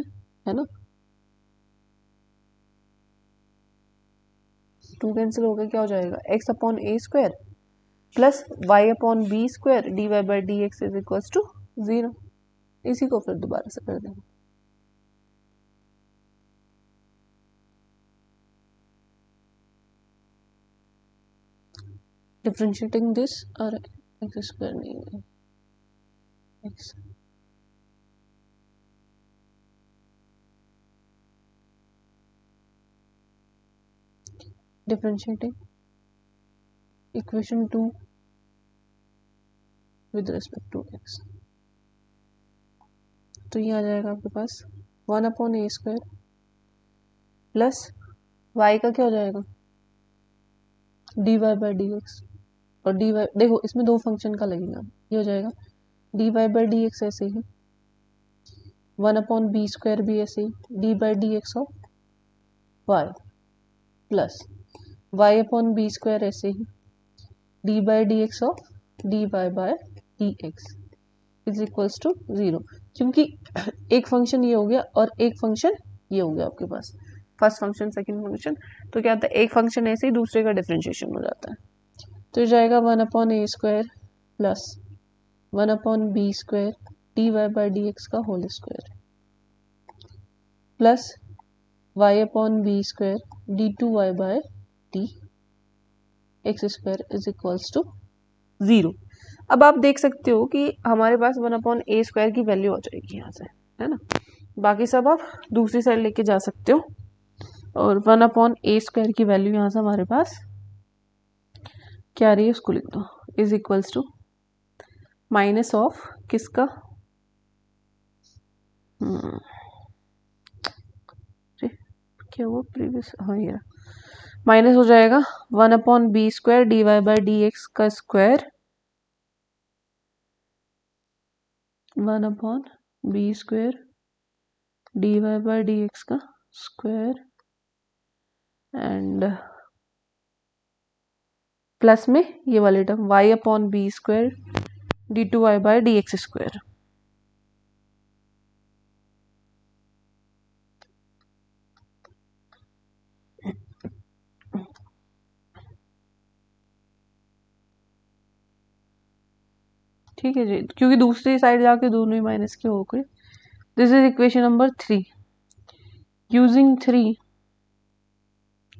है ना, 2 कैंसिल हो गया, क्या हो जाएगा, x upon A square plus Y upon B square dy by D X is equal to 0। इसी को फिर दोबारा से कर देंगे। डिफरेंशिएटिंग दिस और एक्स स्क्वायर नहीं है, X differentiating equation 2 with respect to X, तो ये आ जाएगा आपके पास 1 upon A square plus Y का क्या हो जाएगा, D Y by D X, और डी वाई देखो इसमें 2 फंक्शन का लगेगा, ये हो जाएगा D Y by D X ऐसे ही, 1 अपॉन बी स्क्वायर भी ऐसे ही, D by D X of Y plus Y upon B square ऐसे ही, D by D X of D Y by D X is equals to 0। क्योंकि एक function ये हो गया और एक फंक्शन ये हो गया आपके पास, फर्स्ट फंक्शन सेकंड फंक्शन, तो क्या होता है, एक फंक्शन ऐसे ही दूसरे का डिफरेंशिएशन हो जाता है। तो ये जाएगा 1 upon A square plus 1 upon B square D Y by D x का whole square plus Y upon B square D two Y by D X square is equals to 0। अब आप देख सकते हो कि हमारे पास 1 अपॉन ए स्क्वायर की वैल्यू आ जाएगी यहाँ से, है ना। बाकी सब आप दूसरी साइड लेके जा सकते हो, और 1 अपॉन ए स्क्वायर की वैल्यू यहाँ से हमारे पास क्या आ रही है, उसको लिख दो, is equals to minus of किसका, क्या हुआ प्रीवियस, हाँ ये माइनस हो जाएगा 1 upon B square D Y by D x का square, 1 upon B square D Y by D x का स्क्वायर एंड प्लस में ये वाले term y upon B square D two Y by D X square. ठीक है जी, क्योंकि दूसरी side जाके दोनों ही माइनस के हो गए। This is equation number 3। Using 3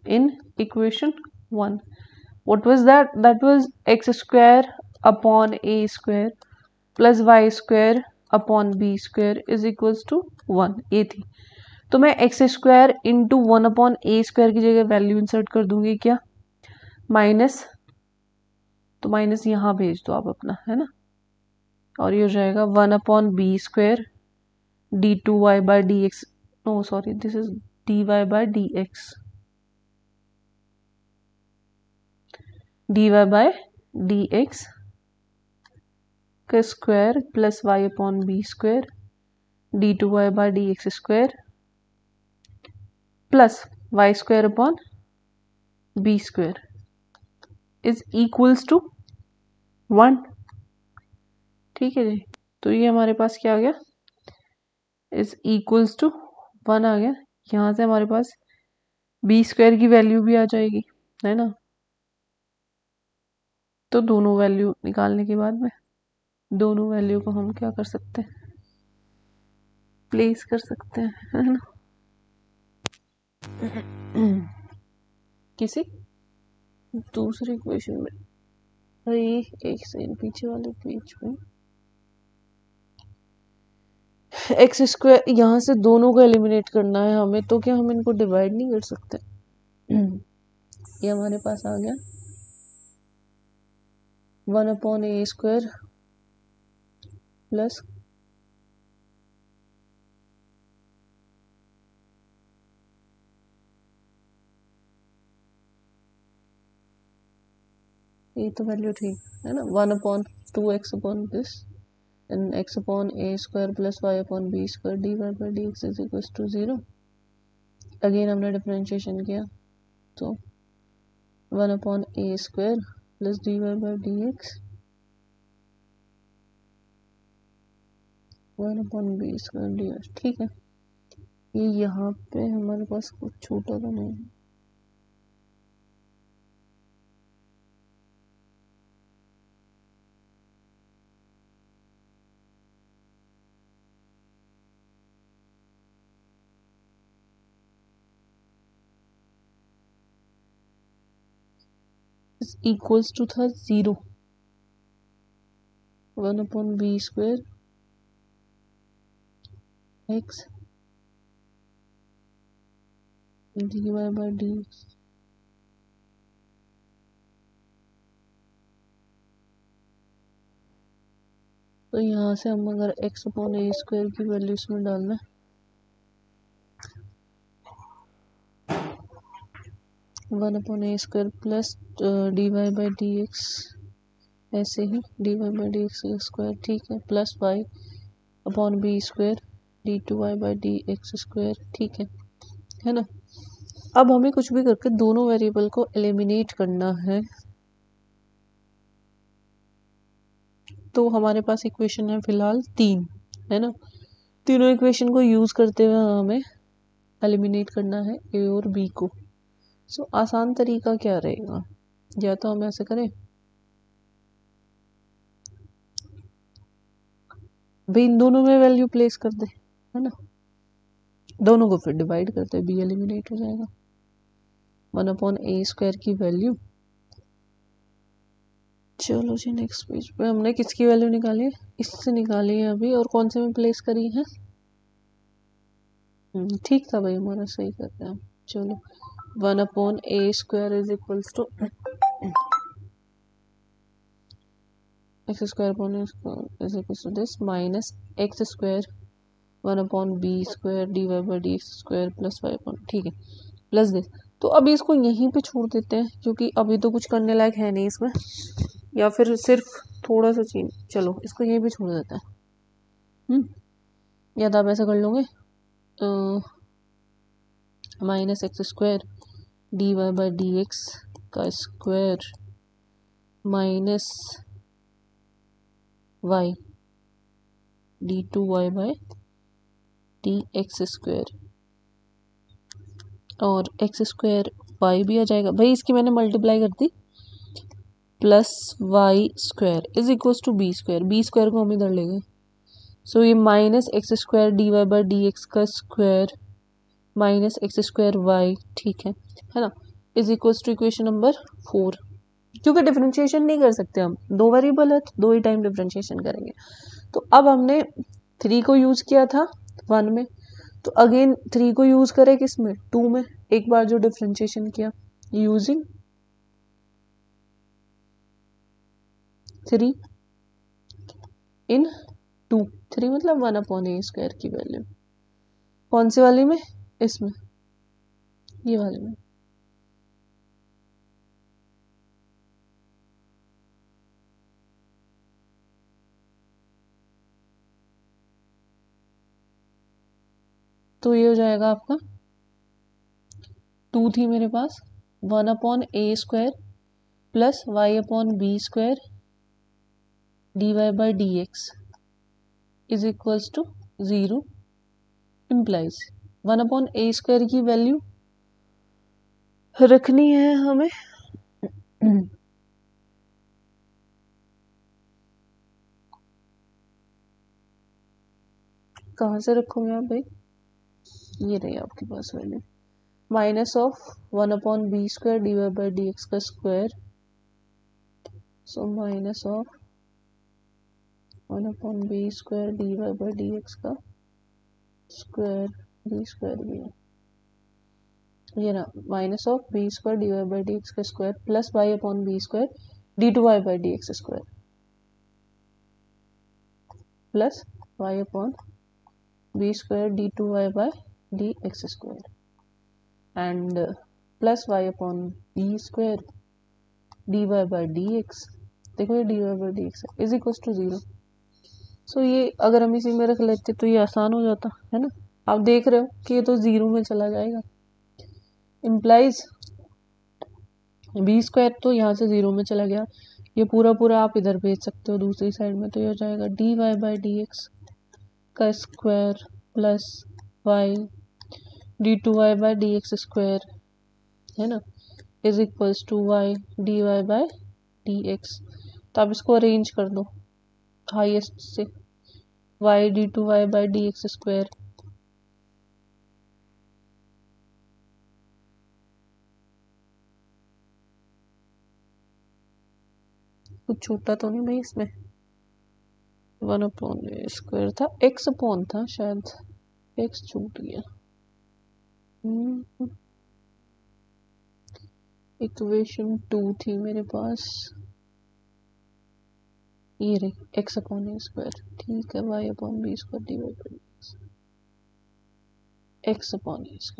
in equation 1, what was that, that was x square upon a square plus y square upon b square is equals to 1। ये थी, तो मैं x square into 1 upon A square की जगह value insert कर दूंगी, क्या minus, तो माइनस यहाँ भेज दो आप अपना, है ना, और ये हो जाएगा 1 upon B square D two Y by D X, no sorry this is D Y by D X, D Y by D x का square plus Y upon B square D two Y by D X square plus Y square upon B square is equals to 1। ठीक है जी, तो ये हमारे पास क्या आ गया, is equals to 1 आ गया। यहाँ से हमारे पास बी स्क्वायर की वैल्यू भी आ जाएगी, है ना। तो दोनों वैल्यू निकालने के बाद में दोनों वैल्यू को हम क्या कर सकते हैं, प्लेस कर सकते हैं, है ना। किसी दूसरे इक्वेशन में, भाई एक सेकंड पीछे वाले पेज में, एक्स स्क्वायर यहाँ से दोनों को एलिमिनेट करना है हमें, तो क्या हम इनको डिवाइड नहीं कर सकते। ये हमारे पास आ गया 1/a² प्लस ये तो वैल्यू ठीक है ना, 1/2x/this and x/a² plus y/b² dy/dx is equals to 0। Again हमने डिफरेंशिएशन किया तो 1/a² plus dy/dx 1/b² dy, ठीक है। ये यहाँ पे हमारे पास कुछ छोटा तो नहीं है, इक्वल्स टू था 0 1/b² x dy/dx। तो यहाँ से हम अगर x/a² की वैल्यू इसमें डालना 1/a² प्लस dy/dx, ऐसे ही dy/dx², ठीक है, प्लस y/b² d2y/dx², ठीक है ना। अब हमें कुछ भी करके दोनों वेरिएबल को एलिमिनेट करना है, तो हमारे पास इक्वेशन है फिलहाल 3, है ना। तीनों इक्वेशन को यूज करते हुए हमें एलिमिनेट करना है ए और बी को। सो आसान तरीका क्या रहेगा, या तो हम ऐसे करें, भाई इन दोनों में वैल्यू प्लेस कर दे, है ना, दोनों को फिर डिवाइड करते, बी एलिमिनेट हो जाएगा। 1/a² की वैल्यू, चलो जी नेक्स्ट पेज पे हमने किसकी वैल्यू निकाली है, इससे निकाली है अभी, और कौन से में प्लेस करी है, ठीक था भाई हमारा, सही कर रहे हैं। चलो 1/a² is equals to x² is equals to this minus x² 1/b² dy/dx² plus y, ठीक है, प्लस दिस। तो अभी इसको यहीं पे छोड़ देते हैं, क्योंकि अभी तो कुछ करने लायक है नहीं इसमें, या फिर सिर्फ थोड़ा सा चेंज, चलो इसको यहीं पे छोड़ देते हैं। या तो आप ऐसा कर लोगे, माइनस x² dy/dx का स्क्वायर माइनस y d2y/dx² और x² y भी आ जाएगा, भाई इसकी मैंने मल्टीप्लाई कर दी, plus y² is equals to b² को हम इधर लेंगे। सो ये माइनस x² dy/dx का स्क्वायर माइनस x² y, ठीक है ना, is equals to equation number 4। क्योंकि डिफरेंशिएशन नहीं कर सकते हम, दो वेरिएबल है तो दो ही टाइम डिफरेंशिएशन करेंगे। तो अब हमने 3 को यूज किया था 1 में, तो अगेन 3 को यूज करें किस में, 2 में, एक बार जो डिफरेंशिएशन किया यूजिंग 3 इन 2, 3 मतलब 1/a² की वैल्यू कौन सी वाली में, इसमें, ये वाले में। तो ये हो जाएगा आपका 2 थी मेरे पास 1/a² प्लस y/b² dy/dx is equals to 0 implies 1/a² की वैल्यू रखनी है हमें। कहाँ से रखोगे आप भाई? ये रही आपके पास वैल्यू, minus of 1/b² dy by dx का square, so minus of 1/b² dy by dx का स्क्वायर, डी स्क्वायर भी है ये ना, minus of b² dy by dx का square plus y/b² d2y by dx square plus y/b² d2y by dx square and plus y/b² dy by dx, देखो ये dy by dx है, is equal to 0। सो ये अगर हम इसी में रख लेते तो ये आसान हो जाता है ना। आप देख रहे हो कि ये तो 0 में चला जाएगा, इम्प्लाइज b² तो यहाँ से 0 में चला गया, ये पूरा पूरा आप इधर भेज सकते हो दूसरी साइड में, तो ये हो जाएगा dy by dx का square plus y d2y by dx square है ना, is equals to y dy by dx। तो आप इसको अरेंज कर दो हाईएस्ट से, y d2y by dx square कुछ छूटा तो नहीं भाई इसमें, 1/a² था, x/ था शायद, x छूट गया। इक्वेशन 2 थी मेरे पास, ये रही x/a², ठीक है, y/b² dy by x/a²।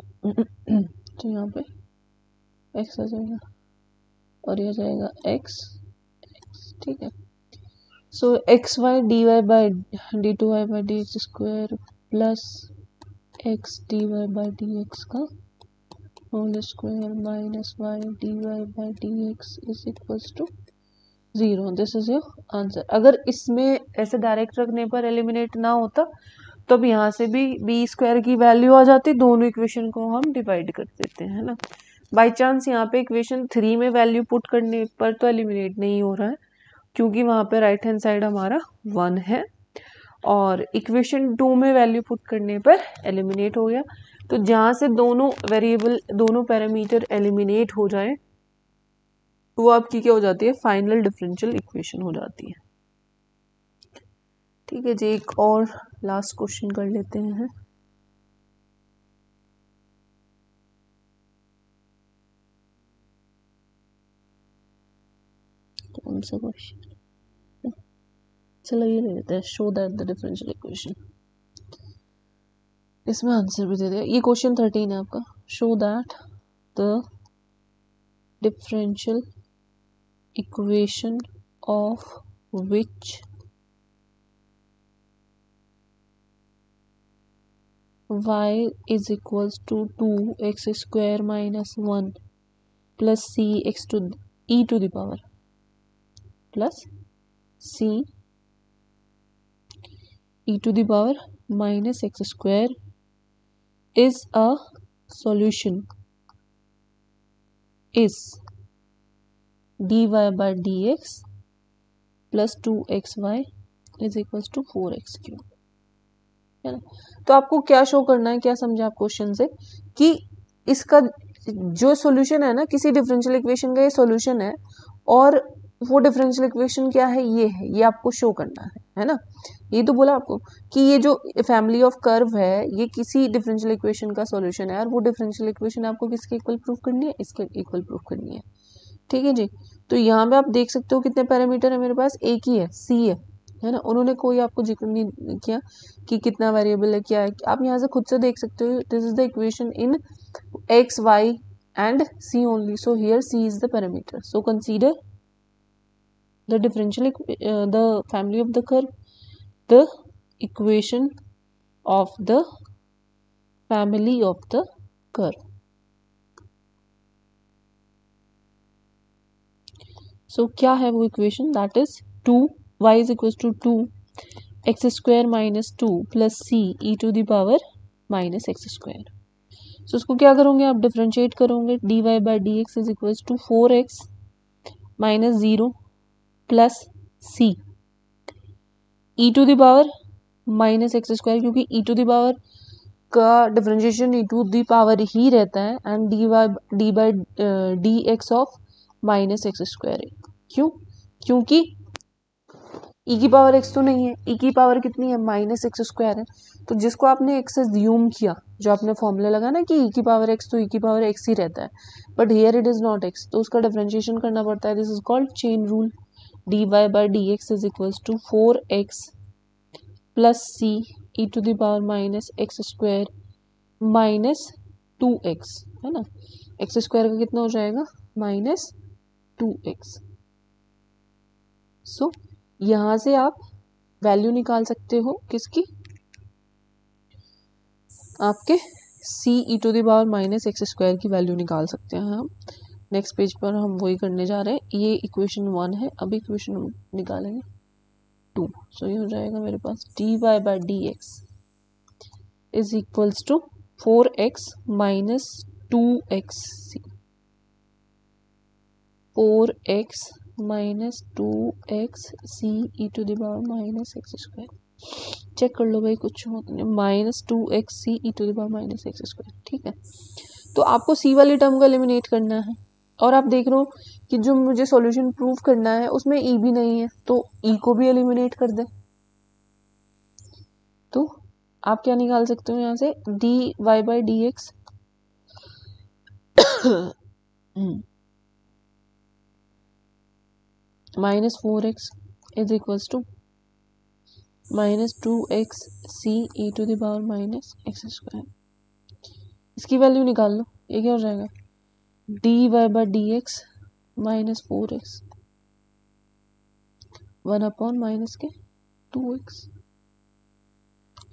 तो यहाँ पे x आ जाएगा और ये जाएगा x, ठीक है। So xy dy by d2y by dx square plus x dy by dx का whole square minus y dy by dx is equals to 0। This is your answer. अगर इसमें ऐसे डायरेक्ट रखने पर एलिमिनेट ना होता तो अब यहाँ से भी b² की वैल्यू आ जाती, दोनों इक्वेशन को हम डिवाइड कर देते हैं ना। बाई चांस यहाँ पे इक्वेशन 3 में वैल्यू पुट करने पर तो एलिमिनेट नहीं हो रहा है, क्योंकि वहाँ पे राइट हैंड साइड हमारा 1 है, और इक्वेशन 2 में वैल्यू पुट करने पर एलिमिनेट हो गया। तो जहाँ से दोनों वेरिएबल, दोनों पैरामीटर एलिमिनेट हो जाए वो आपकी क्या हो जाती है, फाइनल डिफरेंशियल इक्वेशन हो जाती है। ठीक है जी, एक और लास्ट क्वेश्चन कर लेते हैं। कौन सा क्वेश्चन, चलो ये ले लेते हैं, show that the differential equation, इसमें आंसर भी दे दिया। ये क्वेश्चन 13 है आपका, show that the differential equation of which y is equals to 2x² minus 1 plus c x to e to the power plus c e to the power minus x² is a solution, is dy by dx plus 2xy is equals to 4x³ है ना। तो आपको क्या show करना है, क्या समझे आप क्वेश्चन से, कि इसका जो सॉल्यूशन है ना, किसी डिफरेंशियल इक्वेशन का ये सॉल्यूशन है, और वो डिफरेंशियल इक्वेशन क्या है, ये आपको शो करना है ना। ये तो बोला आपको कि ये जो फैमिली ऑफ कर्व है ये किसी डिफरेंशियल इक्वेशन का सॉल्यूशन है, और वो डिफरेंशियल इक्वेशन आपको किसके इक्वल प्रूफ करनी है, इसके इक्वल प्रूफ करनी है। ठीक है जी। तो यहाँ पे आप देख सकते हो कितने पैरामीटर है मेरे पास, एक ही है, सी है ना। उन्होंने कोई आपको जिक्र नहीं किया कि कितना वेरिएबल है, क्या है, आप यहाँ से खुद से देख सकते हो। This is the equation in x y and c only, so here c is the parameter, so consider the differential the family of the curve, the equation of the family of the curve. So क्या है वो equation, that is 2y is equals to 2x² minus 2 plus c e to the power minus x²। सो उसको क्या करोगे आप, differentiate करोगे, D Y by D X is equal to 4x minus 0 plus C E to the power minus X square, क्योंकि E to the power का differentiation E to the power ही रहता है, and D by D X of minus X square. क्यों? क्योंकि ई की power x तो नहीं है, ई की पावर कितनी है, माइनस एक्स स्क्वायर है। तो जिसको आपने एक्स ज्यूम किया, जो आपने फॉर्मूला लगा ना कि ई की पावर एक्स, तो ई की पावर एक्स ही रहता है, but here it is not X, तो उसका डिफरेंशिएशन करना पड़ता है। This is called chain rule. D Y by D X is equal to 4x plus C E to the power minus X square minus 2x, है ना। X square का कितना हो जाएगा, माइनस 2x। सो यहां से आप वैल्यू निकाल सकते हो किसकी, आपके c E to the power minus X square की वैल्यू निकाल सकते हैं हम। नेक्स्ट पेज पर हम वही करने जा रहे हैं। ये इक्वेशन 1 है, अब इक्वेशन निकालेंगे 2। सो ये हो जाएगा मेरे पास D Y by D X is equals to 4x minus 2x, 4x minus 2x C E to the power minus X square. Check कर लो भाई, कुछ minus 2x C E to the power minus X square. ठीक है, तो आपको सी वाली term को एलिमिनेट करना है, और आप देख रहे हो कि जो मुझे सॉल्यूशन प्रूव करना है उसमें ई भी नहीं है, तो ई को भी एलिमिनेट कर दे। तो आप क्या निकाल सकते हो यहाँ से, D Y by D X minus 4x is equals to minus 2x C E to the power minus X square. इसकी वैल्यू निकाल लो, ये क्या हो जाएगा, D Y by D X minus 4x 1 upon minus के 2x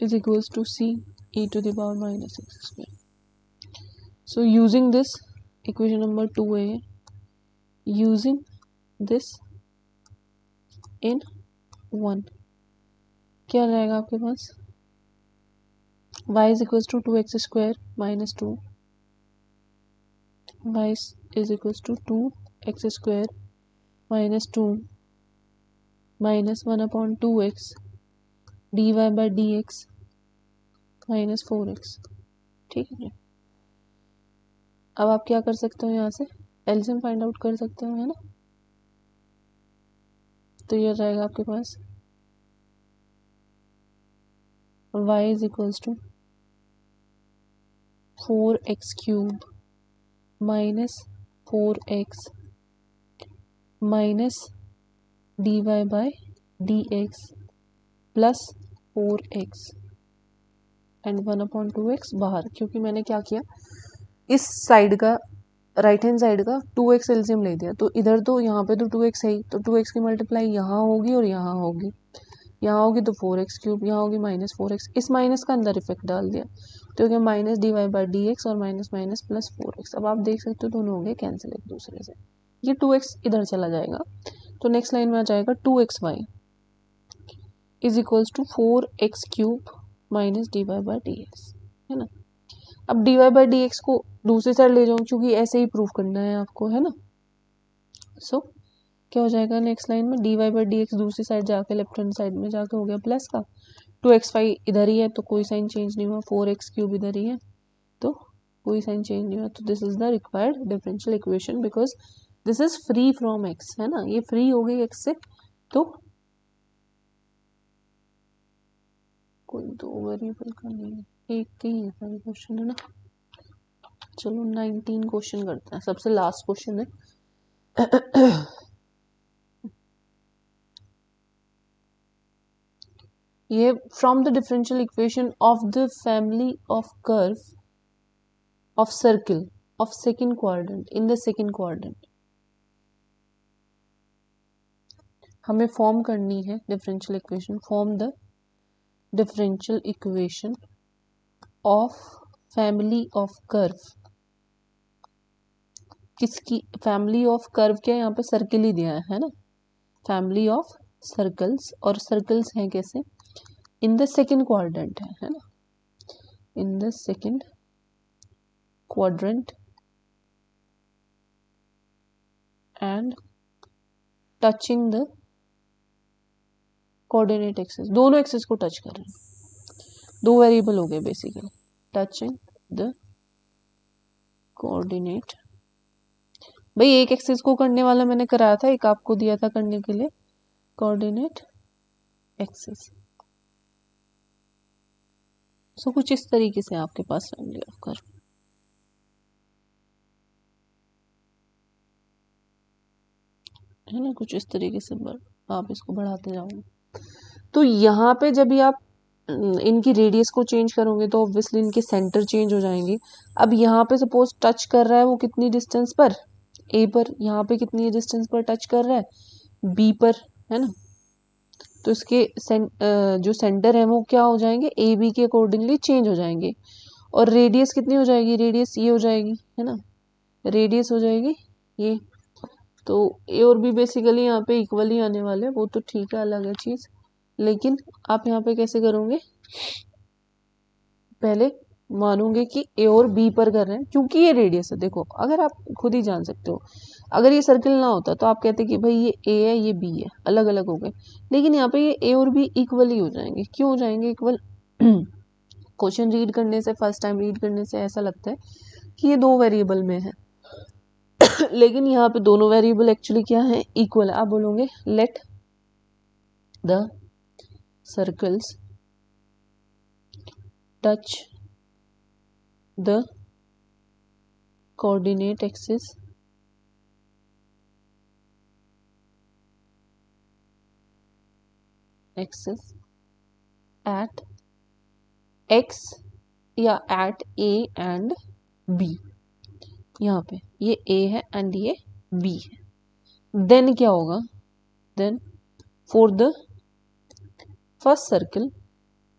is equals to c e to the power minus x square. So using this equation number 2a, using this in 1, क्या रहेगा आपके पास, y is equals to 2x square minus 2, y is equals to 2x square minus 2 minus 1 upon 2x dy by dx minus 4x। ठीक है, अब आप क्या कर सकते हो, यहाँ से एलसीएम फाइंड आउट कर सकते हो, है ना। तो ये रहेगा आपके पास y is equals to 4x cube minus 4x minus dy by dx plus 4x and 1 upon 2x बाहर, क्योंकि मैंने क्या किया, इस साइड का राइट हैंड साइड का 2x एलसीएम ले दिया, तो इधर तो यहाँ पे तो 2x है ही, तो 2x की मल्टीप्लाई यहाँ होगी और यहाँ होगी, यहाँ होगी तो 4x क्यूब, यहाँ होगी माइनस 4x, इस माइनस का अंदर इफेक्ट डाल दिया, तो क्या minus D Y by D X और माइनस माइनस प्लस 4x। अब आप देख सकते हो दोनों हो गए कैंसिल एक दूसरे से, ये 2x इधर चला जाएगा, तो नेक्स्ट लाइन में आ जाएगा 2xy is equals to 4x cube minus D Y by D X, है ना। अब D Y by D X को दूसरी साइड ले जाऊँ, क्योंकि ऐसे ही प्रूफ करना है आपको, है ना। सो क्या हो जाएगा नेक्स्ट लाइन में, D Y by D X दूसरी साइड जाके लेफ्ट हैंड साइड में जाके हो गया प्लस का, 2xy इधर ही है तो कोई साइन चेंज नहीं हुआ, 4x क्यूब इधर ही है तो कोई साइन चेंज नहीं हुआ, तो this is the required differential equation because this is free from x, है ना, ये फ्री हो गई x से, तो कोई दो वेरिएबल का नहीं है, एक ही है सारे क्वेश्चन, है ना। चलो 19 क्वेश्चन करते हैं, सबसे लास्ट क्वेश्चन है ये from the differential equation of the family of curve of circle of second quadrant in the second quadrant, हमें फॉर्म करनी है differential equation, form the differential equation of family of curve, किसकी family of curve, क्या यहाँ पे circle ही दिया है ना, फैमिली ऑफ सर्कल्स, और सर्कल्स हैं कैसे, इन द सेकंड क्वाड्रेंट है ना, in the second quadrant and touching the coordinate axis, दोनों एक्सिस को टच कर रहे हैं, दो वेरिएबल हो गए बेसिकली, टचिंग द कोऑर्डिनेट। भाई एक एक्सिस को करने वाला मैंने कराया था, एक आपको दिया था करने के लिए, कोऑर्डिनेट एक्सिस। सो कुछ इस तरीके से आपके पास फैमिली ऑफ कर्व। है ना, कुछ इस तरीके से आप इसको बढ़ाते जाओगे। तो यहाँ पे जब भी आप इनकी रेडियस को चेंज करोगे तो ऑब्वियसली इनके सेंटर चेंज हो जाएंगे। अब यहाँ पे सपोज टच कर रहा है वो कितनी डिस्टेंस पर, ए पर, यहाँ पे कितनी डिस्टेंस पर टच कर रहा है, बी पर, है ना। तो इसके जो सेंटर है वो क्या हो जाएंगे, ए बी के अकॉर्डिंगली चेंज हो जाएंगे। और रेडियस कितनी हो जाएगी, रेडियस ये हो जाएगी, है ना, रेडियस हो जाएगी ये। तो ए और बी बेसिकली यहाँ पे इक्वली आने वाले, वो तो ठीक है, अलग है चीज। लेकिन आप यहाँ पे कैसे करोगे, पहले मानोगे कि ए और बी पर कर रहे हैं, क्योंकि ये रेडियस है। देखो अगर आप खुद ही जान सकते हो, अगर ये सर्कल ना होता तो आप कहते कि भाई ये ए है ये बी है, अलग अलग हो गए। लेकिन यहाँ पे ये ए और बी इक्वली हो जाएंगे। क्यों हो जाएंगे इक्वल? क्वेश्चन रीड करने से, फर्स्ट टाइम रीड करने से ऐसा लगता है कि ये दो वेरिएबल में है, लेकिन यहाँ पे दोनों वेरिएबल एक्चुअली क्या है, इक्वल है। आप बोलोगे let the circles touch the coordinate axis at x या at a and b। यहाँ पे ये a है एंड ये b है। देन क्या होगा, then for the first circle,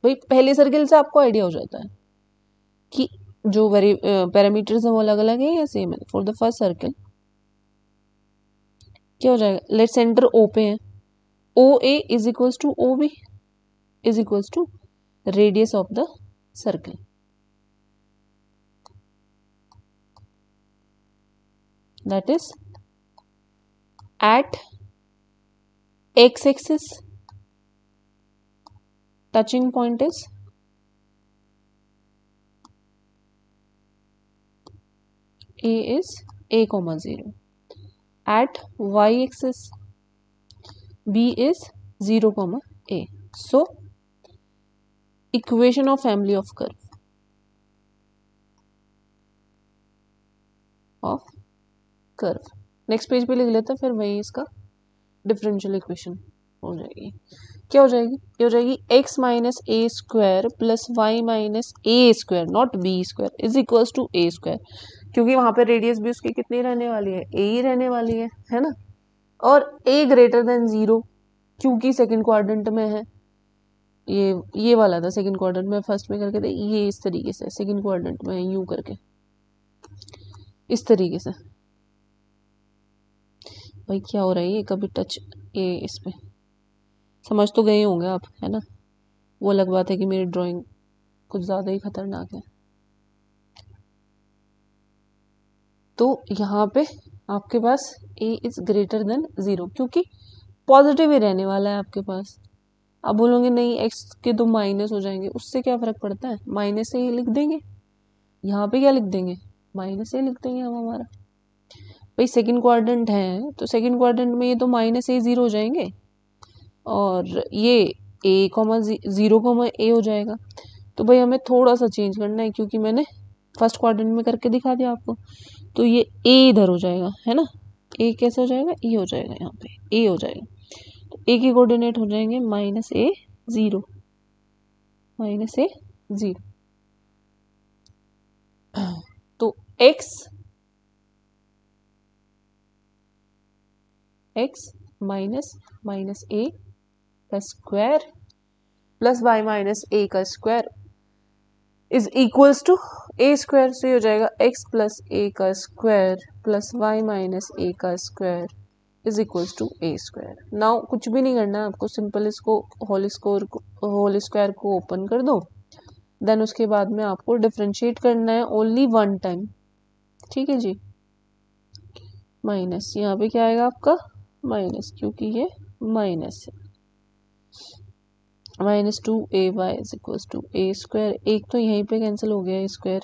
भाई पहले सर्कल से आपको आइडिया हो जाता है कि जो पैरामीटर्स हैं वो अलग अलग है या सेम है। फॉर द फर्स्ट सर्कल क्या हो जाएगा, लेट सेंटर ओ पे है, O A is equals to O B is equals to radius of the circle. That is at x axis touching point is a is a comma 0, at y axis b is 0 comma a. So equation of family of curve next page पे लिख लेते हैं, फिर वही इसका differential equation हो जाएगी। क्या हो जाएगी, ये हो जाएगी x minus A square plus Y minus A square not B square is equals to A square, क्योंकि वहां पे रेडियस भी उसकी कितनी रहने वाली है, ए ही रहने वाली है ना। और a ग्रेटर देन 0 क्योंकि सेकंड क्वाड्रेंट में है, ये वाला था सेकंड क्वाड्रेंट में, फर्स्ट में करके थे ये इस तरीके से, सेकंड क्वाड्रेंट में यूं करके इस तरीके से। भाई क्या हो रहा है, ये कभी टच ये इस पे समझ तो गए होंगे आप, है ना। वो अलग बात है कि मेरी ड्राइंग कुछ ज़्यादा ही खतरनाक है। तो यहाँ पे आपके पास a इज ग्रेटर देन 0 क्योंकि पॉजिटिव ही रहने वाला है आपके पास। अब बोलोगे नहीं x के तो माइनस हो जाएंगे, उससे क्या फ़र्क पड़ता है, माइनस से ही लिख देंगे। यहाँ पे क्या लिख देंगे, माइनस से लिख देंगे हम हमारा। भाई सेकंड क्वाड्रेंट है तो सेकंड क्वाड्रेंट में ये तो माइनस ए 0 हो जाएंगे और ये a कॉमा 0 कॉमा ए हो जाएगा। तो भाई हमें थोड़ा सा चेंज करना है क्योंकि मैंने फर्स्ट क्वाड्रेंट में करके दिखा दिया आपको। तो ये a इधर हो जाएगा, है ना, a कैसे हो जाएगा, e हो जाएगा, यहाँ पे a हो जाएगा। तो a के कोऑर्डिनेट हो जाएंगे माइनस ए 0 माइनस ए 0। तो x माइनस माइनस ए का square plus Y minus A का square is equals to A square. से हो जाएगा x प्लस ए का square plus Y minus A का square is equals to A square. Now कुछ भी नहीं करना है आपको, सिंपल इसको होल स्क्वायर को ओपन कर दो, देन उसके बाद में आपको डिफरेंशिएट करना है ओनली वन टाइम। ठीक है जी, माइनस, यहाँ पे क्या आएगा आपका माइनस, क्योंकि ये माइनस है। -2ay is equal to A square, एक तो यहीं पे कैंसिल हो गया स्क्वायर,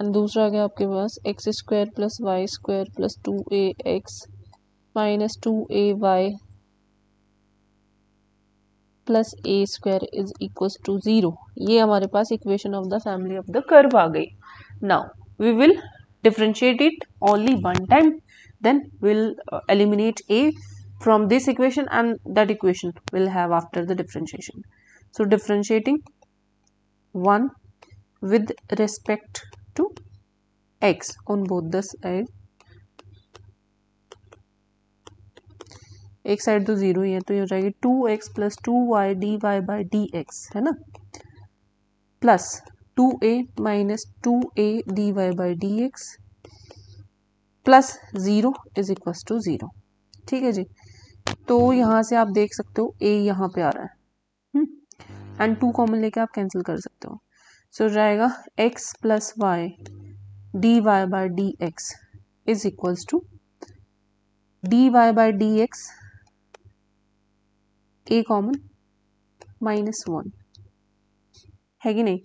एंड दूसरा आ गया आपके पास X square plus Y square plus 2ax minus 2ay plus A square is equal to 0। ये हमारे पास equation of the family of the curve आ गई। Now we will differentiate it only one time, then we'll eliminate a from this equation and that equation we'll have after the differentiation. So differentiating 1 with respect to x on both the side, एक side तो zero ही है तो ये हो जाएगी 2x plus 2y dy by dx, है ना, plus 2a minus 2a dy by dx plus 0 is equal to 0। ठीक है जी, तो यहाँ से आप देख सकते हो a यहाँ पे आ रहा है एंड 2 कॉमन लेके आप कैंसिल कर सकते हो। सो जाएगा x plus Y dy by dx is equal to dy by dx, a common -1 है कि नहीं,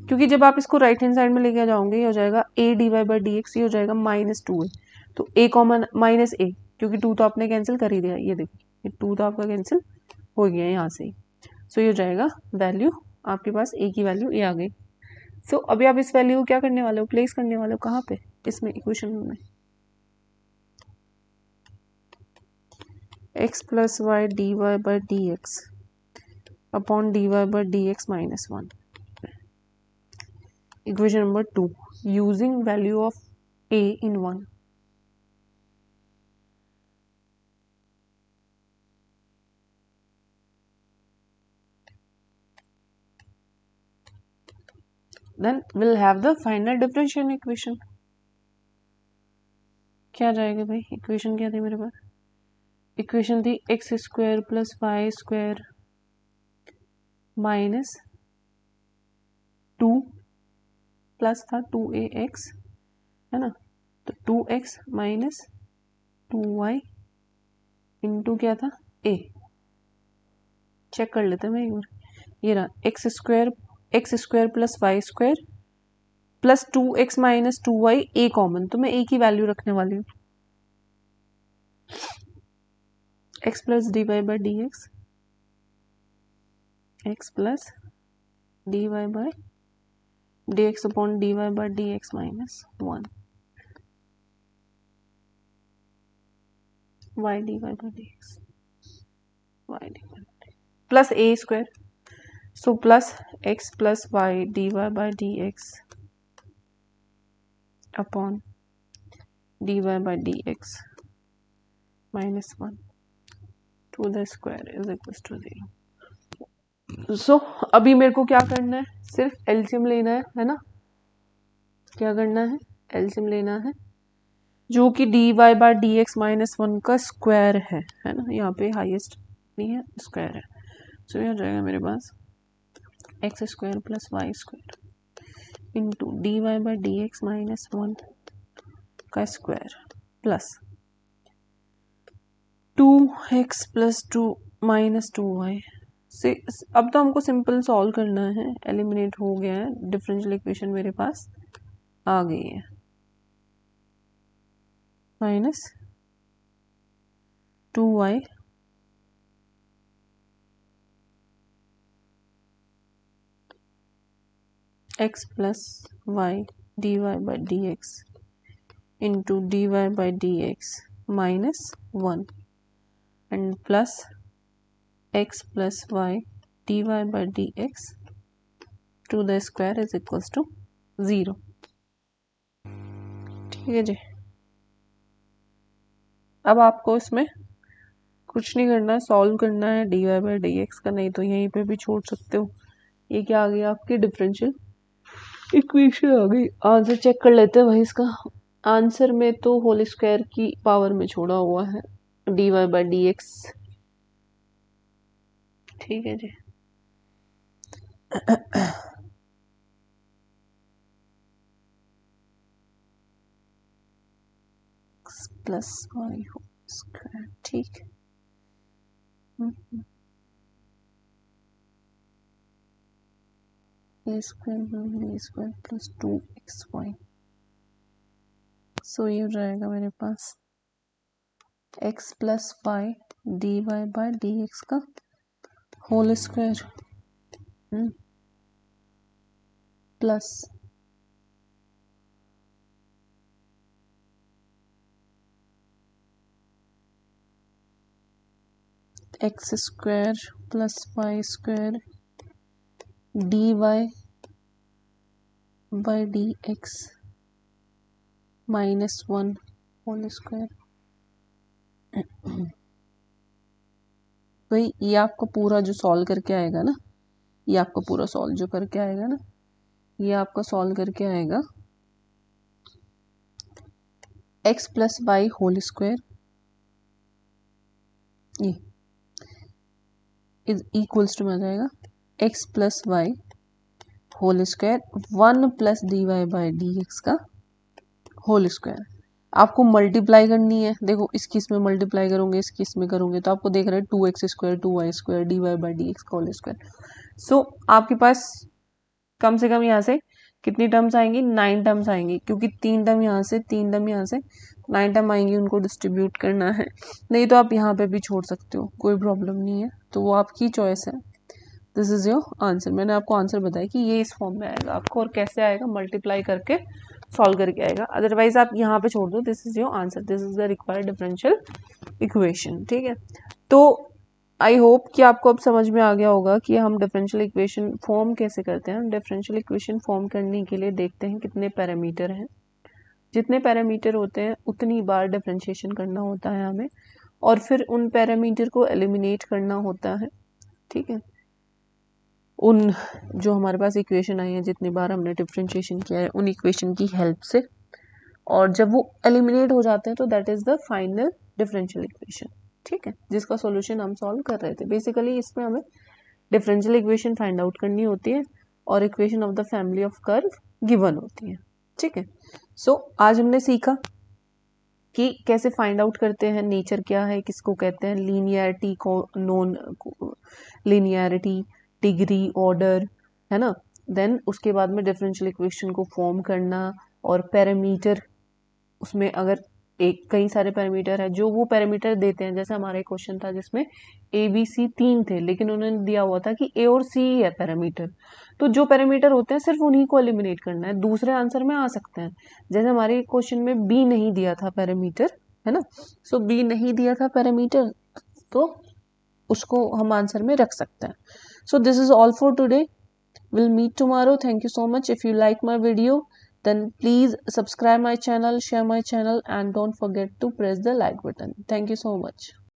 क्योंकि जब आप इसको राइट हैंड साइड में लेके जाओगे ये हो जाएगा a dy बाई dx, ये हो जाएगा -2a, तो a कॉमन माइनस a, क्योंकि 2 तो आपने कैंसिल कर ही दिया, ये देखिए ये 2 तो आपका कैंसिल हो गया यहाँ से ही। सो ये हो जाएगा वैल्यू आपके पास a की वैल्यू a आ गई। सो अभी आप इस वैल्यू को क्या करने वाले हो, प्लेस करने वाले हो कहाँ पे, इसमें इक्वेशन में x plus Y dy by dx upon dy by dx -1। Equation number 2, using value of a in 1. Then we'll have the final differential equation. क्या जाएगा भाई, इक्वेशन क्या थी मेरे पास, इक्वेशन थी X square plus Y square minus 2 plus था 2ax, है ना, तो 2x माइनस 2y इंटू क्या था a, चेक कर लेते हैं मैं एक बार, ये रहा X square plus Y square plus 2x minus 2y, a common, तो मैं a की वैल्यू रखने वाली हूँ, x plus dy by dx, x plus dy by dx upon dy by dx minus 1 y dy by dx y dy plus a square, so plus x plus Y dy by dx upon dy by dx minus 1 to the square is equal to 0। सो अभी मेरे को क्या करना है, सिर्फ LCM लेना है ना, क्या करना है, एलसीएम लेना है, जो कि dy बाई dx -1 का स्क्वायर है ना, यहाँ पे हाईएस्ट नहीं है, स्क्वायर है। सो ये हो जाएगा मेरे पास X square plus Y square into dy by dx -1 का square plus 2x plus 2 minus 2y से। अब तो हमको सिंपल सॉल्व करना है, एलिमिनेट हो गया है, डिफरेंशियल इक्वेशन मेरे पास आ गई है, minus 2y x plus Y dy by dx into dy by dx -1 and plus x plus Y dy by dx to the square is equal to 0। ठीक है जी, अब आपको इसमें कुछ नहीं करना है, सॉल्व करना है dy बाई dx का, नहीं तो यहीं पे भी छोड़ सकते हो। ये क्या आ गई आपकी डिफरेंशियल इक्वेशन आ गई। आंसर चेक कर लेते हैं भाई, इसका आंसर में तो होल स्क्वायर की पावर में छोड़ा हुआ है dy बाई dx। ठीक है जी, प्लस वाई होल स्क्वायर, ठीक। ए स्क्वायर प्लस 2xy, सो ये हो जाएगा मेरे पास x plus Y D Y by D x का whole square plus x square plus Y square D Y by D x -1 whole square. भाई ये आपको पूरा जो सॉल्व करके आएगा ना, ये आपको पूरा सॉल्व जो करके आएगा ना, ये आपका सॉल्व करके आएगा x plus Y whole square, ये इक्वल्स टू में आ जाएगा x plus Y whole square 1 plus D Y by D x का होल स्क्वायर। आपको मल्टीप्लाई करनी है, देखो इसकी इसमें मल्टीप्लाई करोगे, इसकी इसमें करोगे तो आपको देख रहे हैं 2x square 2y square D Y by D x का होल स्क्वायर। सो आपके पास कम से कम यहाँ से कितनी टर्म्स आएंगी, 9 टर्म्स आएंगी, क्योंकि 3 टर्म यहाँ से 3 टर्म यहाँ से 9 टर्म आएंगी, उनको डिस्ट्रीब्यूट करना है। नहीं तो आप यहाँ पे भी छोड़ सकते हो, कोई प्रॉब्लम नहीं है, तो वो आपकी चॉइस है। This is your answer. मैंने आपको आंसर बताया कि ये इस फॉर्म में आएगा आपको, और कैसे आएगा, मल्टीप्लाई करके सॉल्व करके आएगा, अदरवाइज आप यहाँ पे छोड़ दो। This is your answer, this is the required differential equation, ठीक है। तो आई होप कि आपको अब समझ में आ गया होगा कि हम डिफरेंशियल इक्वेशन फॉर्म कैसे करते हैं। डिफरेंशियल इक्वेशन फॉर्म करने के लिए देखते हैं कितने पैरामीटर हैं, जितने पैरामीटर होते हैं उतनी बार डिफरेंशिएशन करना होता है हमें, और फिर उन पैरामीटर को एलिमिनेट करना होता है, ठीक है। उन जो हमारे पास इक्वेशन आई है, जितनी बार हमने डिफरेंशिएशन किया है उन इक्वेशन की हेल्प से, और जब वो एलिमिनेट हो जाते हैं तो that is the final differential equation, ठीक है, जिसका सॉल्यूशन हम सॉल्व कर रहे थे। बेसिकली इसमें हमें डिफरेंशियल इक्वेशन फाइंड आउट करनी होती है और equation of the family of curve given होती है, ठीक है। सो आज हमने सीखा कि कैसे फाइंड आउट करते हैं, नेचर क्या है, किसको कहते हैं, लीनियरिटी को, नॉन लीनियरिटी, डिग्री, ऑर्डर, है ना। देन उसके बाद में डिफरेंशियल इक्वेशन को फॉर्म करना, और पैरामीटर, उसमें अगर एक कई सारे पैरामीटर है, जो वो पैरामीटर देते हैं, जैसे हमारा एक क्वेश्चन था जिसमें ए बी सी 3 थे, लेकिन उन्होंने दिया हुआ था कि ए और सी ही है पैरामीटर, तो जो पैरामीटर होते हैं सिर्फ उन्हीं को एलिमिनेट करना है, दूसरे आंसर में आ सकते हैं। जैसे हमारे क्वेश्चन में बी नहीं दिया था पैरामीटर, है ना, सो बी नहीं दिया था पैरामीटर, तो उसको हम आंसर में रख सकते हैं। सो this is all for today, we'll meet tomorrow. Thank you so much. If you like my video, then please subscribe my channel, share my channel, and don't forget to press the like button. Thank you so much.